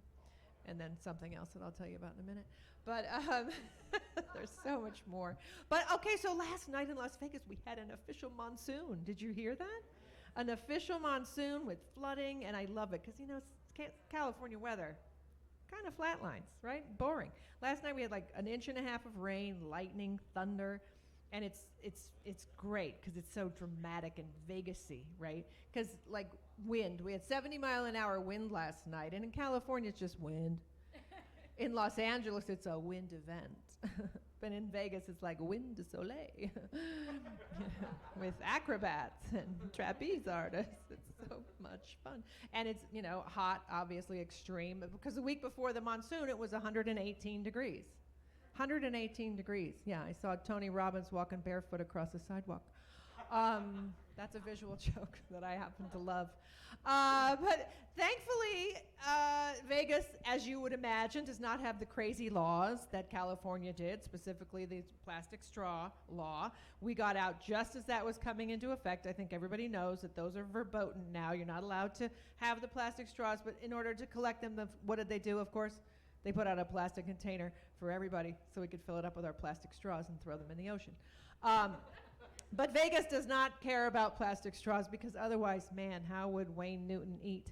And then something else that I'll tell you about in a minute. But there's so much more. But okay, so last night in Las Vegas, we had an official monsoon. Did you hear that? An official monsoon with flooding, and I love it, because, California weather, kind of flatlines, right? Boring. Last night we had like 1.5 inches of rain, lightning, thunder, and it's great because it's so dramatic and Vegas-y, right? Because like wind, we had 70-mile-an-hour wind last night, and in California it's just wind. In Los Angeles it's a wind event, but in Vegas it's like wind de soleil with acrobats and trapeze artists. It's so much fun, and it's hot, obviously extreme, because the week before the monsoon it was 118 degrees. 118 degrees. Yeah, I saw Tony Robbins walking barefoot across the sidewalk. That's a visual joke that I happen to love. But thankfully, Vegas, as you would imagine, does not have the crazy laws that California did, specifically the plastic straw law. We got out just as that was coming into effect. I think everybody knows that those are verboten now. You're not allowed to have the plastic straws, but in order to collect them, what did they do, of course? They put out a plastic container for everybody so we could fill it up with our plastic straws and throw them in the ocean. But Vegas does not care about plastic straws, because otherwise, man, how would Wayne Newton eat?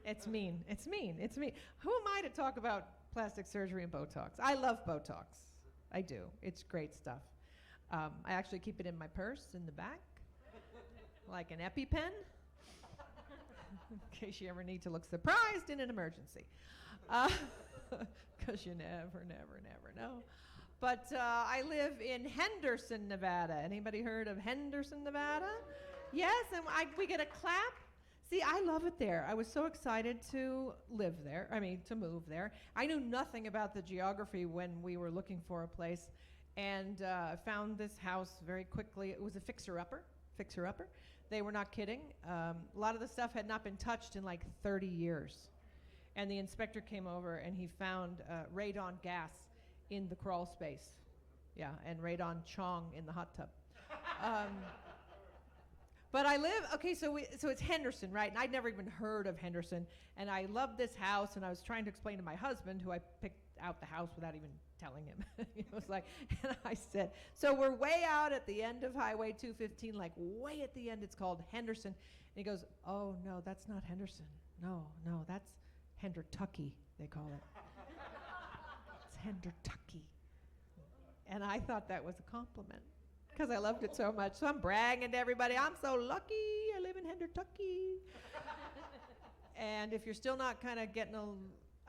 It's mean. It's mean. It's mean. Who am I to talk about plastic surgery and Botox? I love Botox. I do. It's great stuff. I actually keep it in my purse in the back, like an EpiPen, in case you ever need to look surprised in an emergency. Because you never know. But I live in Henderson, Nevada. Anybody heard of Henderson, Nevada? Yes, and we get a clap. See, I love it there. I was so excited to to move there. I knew nothing about the geography when we were looking for a place, and found this house very quickly. It was a fixer-upper. They were not kidding. A lot of the stuff had not been touched in like 30 years. And the inspector came over, and he found radon gas in the crawl space. Yeah, and radon chong in the hot tub. But I live, so it's Henderson, right? And I'd never even heard of Henderson. And I loved this house, and I was trying to explain to my husband, who I picked out the house without even telling him. It was like, and I said, so we're way out at the end of Highway 215, like way at the end. It's called Henderson. And he goes, oh, no, that's not Henderson. No, that's Hendertucky, they call it. It's Hendertucky. And I thought that was a compliment, because I loved it so much. So I'm bragging to everybody, I'm so lucky. I live in Hendertucky. And if you're still not kind of getting an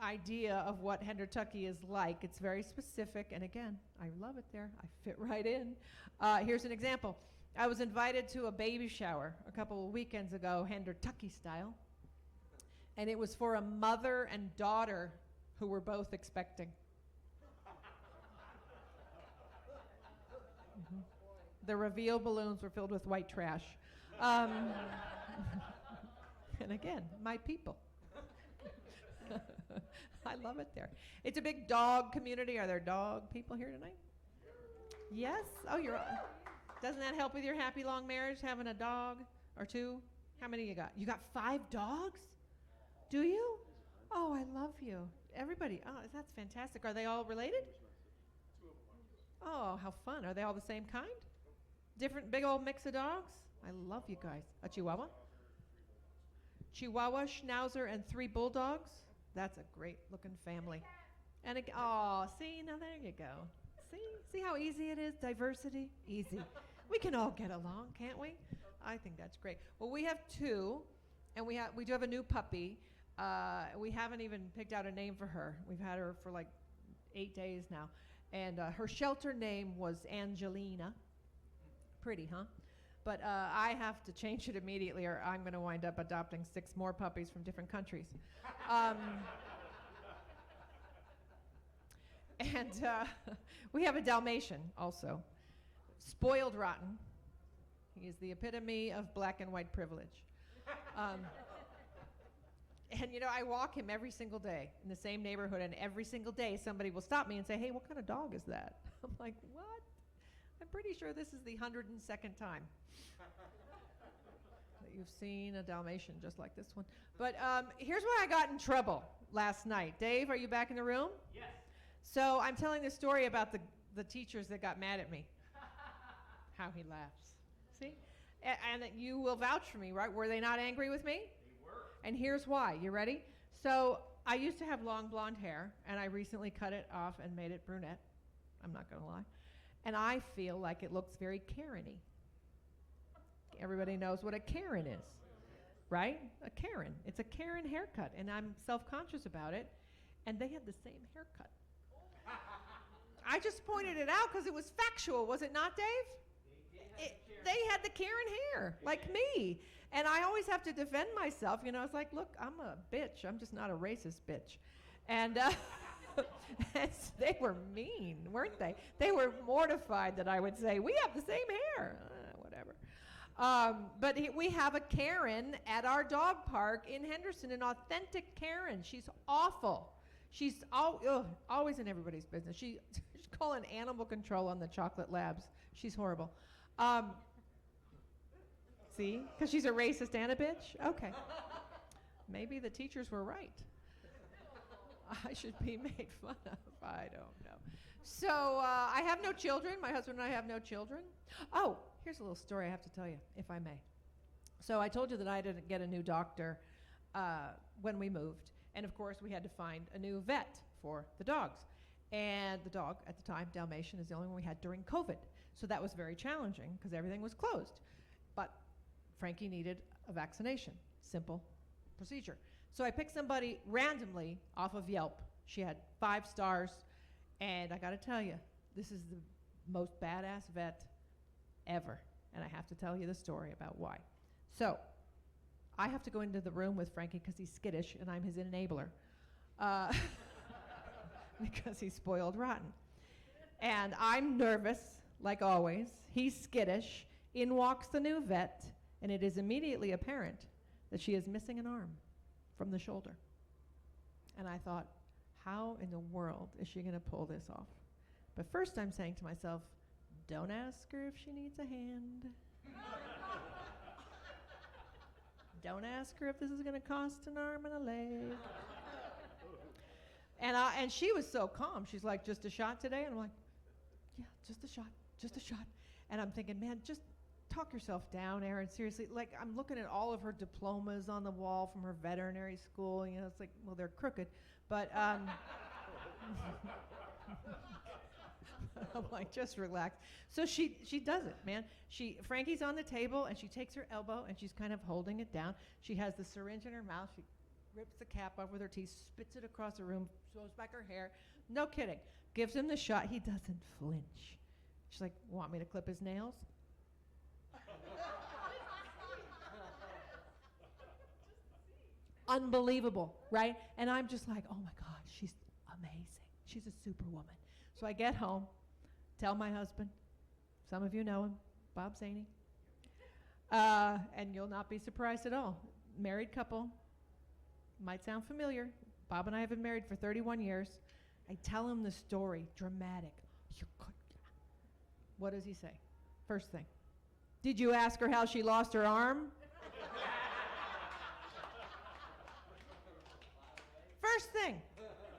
idea of what Hendertucky is like, it's very specific. And again, I love it there. I fit right in. Here's an example. I was invited to a baby shower a couple of weekends ago, Hendertucky style. And it was for a mother and daughter who were both expecting. Mhm. The reveal balloons were filled with white trash. And again, my people. I love it there. It's a big dog community. Are there dog people here tonight? Yes? Oh, doesn't that help with your happy long marriage, having a dog or two? How many you got? You got 5 dogs? Do you? Oh, I love you. Everybody. Oh, that's fantastic. Are they all related? Oh, how fun. Are they all the same kind? Different big old mix of dogs? I love you guys. A Chihuahua? Chihuahua, Schnauzer, and 3 bulldogs? That's a great looking family. And see, now there you go. See how easy it is? Diversity? Easy. We can all get along, can't we? I think that's great. Well, we have 2, and we do have a new puppy. We haven't even picked out a name for her. We've had her for like 8 days now. And her shelter name was Angelina. Pretty, huh? But I have to change it immediately or I'm going to wind up adopting 6 more puppies from different countries. And we have a Dalmatian also. Spoiled rotten. He is the epitome of black and white privilege. And you know, I walk him every single day in the same neighborhood, and every single day somebody will stop me and say, hey, what kind of dog is that? I'm like, what? I'm pretty sure this is the 102nd time that you've seen a Dalmatian just like this one. But here's where I got in trouble last night. Dave, are you back in the room? Yes. So I'm telling this story about the teachers that got mad at me. How he laughs. See? And you will vouch for me, right? Were they not angry with me? And here's why. You ready? So I used to have long blonde hair, and I recently cut it off and made it brunette. I'm not going to lie. And I feel like it looks very Karen-y. Everybody knows what a Karen is, right? A Karen. It's a Karen haircut, and I'm self-conscious about it. And they had the same haircut. I just pointed it out because it was factual, was it not, Dave? They had the Karen hair, like me. And I always have to defend myself. You know, it's like, look, I'm a bitch. I'm just not a racist bitch. And they were mean, weren't they? They were mortified that I would say, we have the same hair. Whatever. But we have a Karen at our dog park in Henderson, an authentic Karen. She's awful. She's always in everybody's business. She's calling animal control on the chocolate labs. She's horrible. See? Because she's a racist and a bitch? Okay. Maybe the teachers were right. I should be made fun of. I don't know. So I have no children. My husband and I have no children. Oh, here's a little story I have to tell you, if I may. So I told you that I didn't get a new doctor when we moved. And, of course, we had to find a new vet for the dogs. And the dog at the time, Dalmatian, is the only one we had during COVID. So that was very challenging because everything was closed. But Frankie needed a vaccination. Simple procedure. So I picked somebody randomly off of Yelp. She had 5 stars. And I got to tell you, this is the most badass vet ever. And I have to tell you the story about why. So I have to go into the room with Frankie because he's skittish and I'm his enabler. Because he's spoiled rotten. And I'm nervous, like always. He's skittish. In walks the new vet, and it is immediately apparent that she is missing an arm from the shoulder. And I thought, how in the world is she going to pull this off? But first I'm saying to myself, don't ask her if she needs a hand. Don't ask her if this is going to cost an arm and a leg. And she was so calm. She's like, just a shot today? And I'm like, yeah, just a shot. And I'm thinking, man, just talk yourself down, Erin, seriously. Like, I'm looking at all of her diplomas on the wall from her veterinary school. You know, it's like, well, they're crooked. But I'm like, just relax. So she does it, man. Frankie's on the table, and she takes her elbow, and she's kind of holding it down. She has the syringe in her mouth. She rips the cap off with her teeth, spits it across the room, throws back her hair. No kidding. Gives him the shot. He doesn't flinch. She's like, want me to clip his nails? Unbelievable, right? And I'm just like, oh my God, she's amazing. She's a superwoman. So I get home, tell my husband, some of you know him, Bob Zaney, and you'll not be surprised at all. Married couple, might sound familiar. Bob and I have been married for 31 years. I tell him the story, dramatic. What does he say? First thing, did you ask her how she lost her arm? First thing,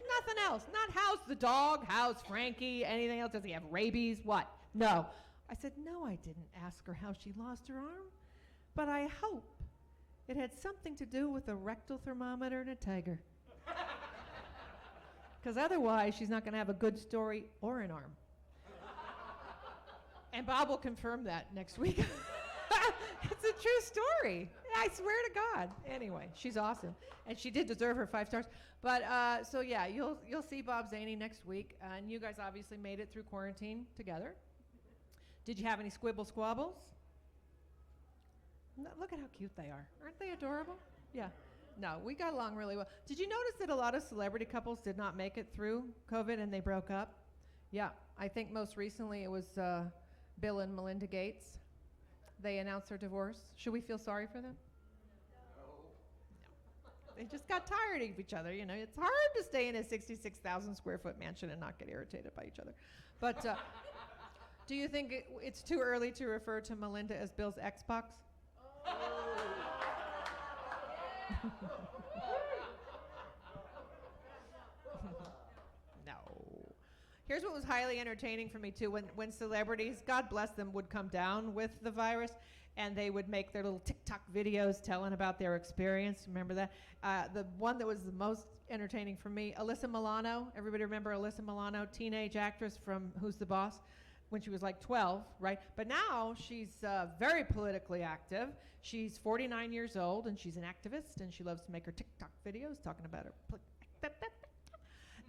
nothing else. Not how's the dog, how's Frankie, anything else. Does he have rabies? What? No. I said, no, I didn't ask her how she lost her arm, but I hope it had something to do with a rectal thermometer and a tiger. Because otherwise, she's not going to have a good story or an arm. And Bob will confirm that next week. It's a true story. I swear to God. Anyway, she's awesome, and she did deserve her 5 stars. But so yeah, you'll see Bob Zaney next week, and you guys obviously made it through quarantine together. Did you have any squibble squabbles? No, look at how cute they are. Aren't they adorable? Yeah. No, we got along really well. Did you notice that a lot of celebrity couples did not make it through COVID and they broke up? Yeah, I think most recently it was Bill and Melinda Gates. They announced their divorce. Should we feel sorry for them? No. They just got tired of each other. You know, it's hard to stay in a 66,000 square foot mansion and not get irritated by each other. But do you think it's too early to refer to Melinda as Bill's Xbox? No. Here's what was highly entertaining for me too. When celebrities, God bless them, would come down with the virus, and they would make their little TikTok videos telling about their experience. Remember that? The one that was the most entertaining for me, Alyssa Milano. Everybody remember Alyssa Milano, teenage actress from Who's the Boss? When she was like 12, right? But now she's very politically active. She's 49 years old, and she's an activist, and she loves to make her TikTok videos talking about her.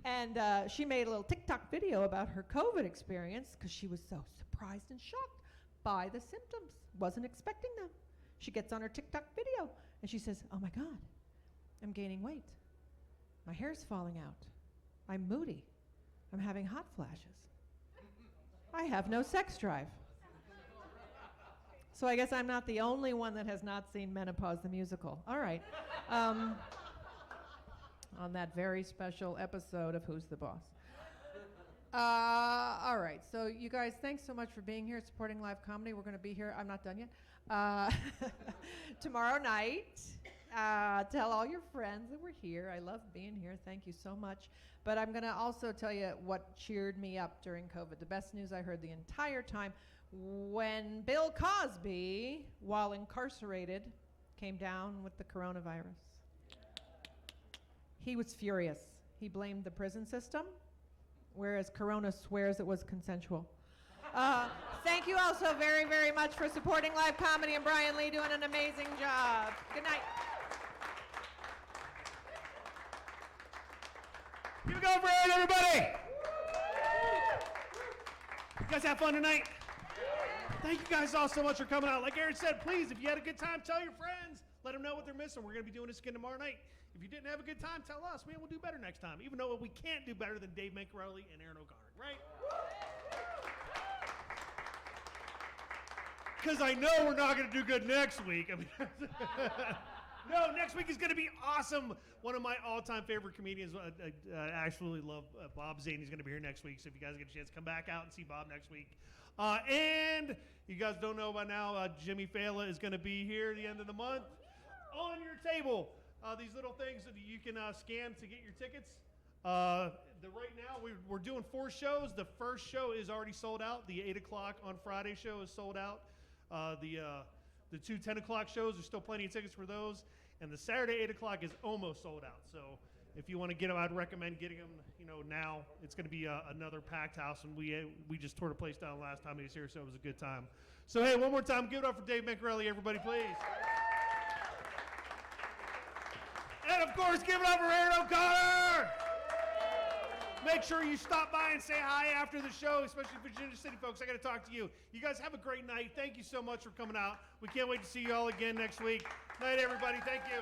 And she made a little TikTok video about her COVID experience because she was so surprised and shocked by the symptoms. Wasn't expecting them. She gets on her TikTok video, and she says, oh my God, I'm gaining weight. My hair's falling out. I'm moody. I'm having hot flashes. I have no sex drive. So I guess I'm not the only one that has not seen Menopause the Musical. All right. On that very special episode of Who's the Boss. All right. So you guys, thanks so much for being here, supporting live comedy. We're going to be here. I'm not done yet. Tomorrow night. Tell all your friends that we're here. I love being here. Thank you so much. But I'm going to also tell you what cheered me up during COVID. The best news I heard the entire time, when Bill Cosby, while incarcerated, came down with the coronavirus. He was furious. He blamed the prison system, whereas Corona swears it was consensual. Thank you all so very, very much for supporting live comedy, and Brian Lee doing an amazing job. Good night. Give it go for Erin, everybody! You guys have fun tonight? Thank you guys all so much for coming out. Like Erin said, please, if you had a good time, tell your friends. Let them know what they're missing. We're going to be doing this again tomorrow night. If you didn't have a good time, tell us. Man, we'll do better next time. Even though we can't do better than Dave Mancarelli and Erin O'Connor, right? Because I know we're not going to do good next week. I mean, no, next week is going to be awesome. One of my all-time favorite comedians. I absolutely love Bob Zane. He's going to be here next week. So if you guys get a chance, come back out and see Bob next week. And you guys don't know by now, Jimmy Fallon is going to be here at the end of the month. On your table, these little things that you can scan to get your tickets. Right now, we're doing 4 shows. The first show is already sold out. The 8 o'clock on Friday show is sold out. The 2 10 o'clock shows, there's still plenty of tickets for those. And the Saturday 8 o'clock is almost sold out. So if you want to get them, I'd recommend getting them. Now it's going to be another packed house, and we just tore the place down last time he was here, so it was a good time. So hey, one more time, give it up for Dave Mancarelli, everybody, please. And of course, give it up for Erin O'Connor. Make sure you stop by and say hi after the show, especially Virginia City folks. I got to talk to you. You guys have a great night. Thank you so much for coming out. We can't wait to see you all again next week. Night, everybody. Thank you.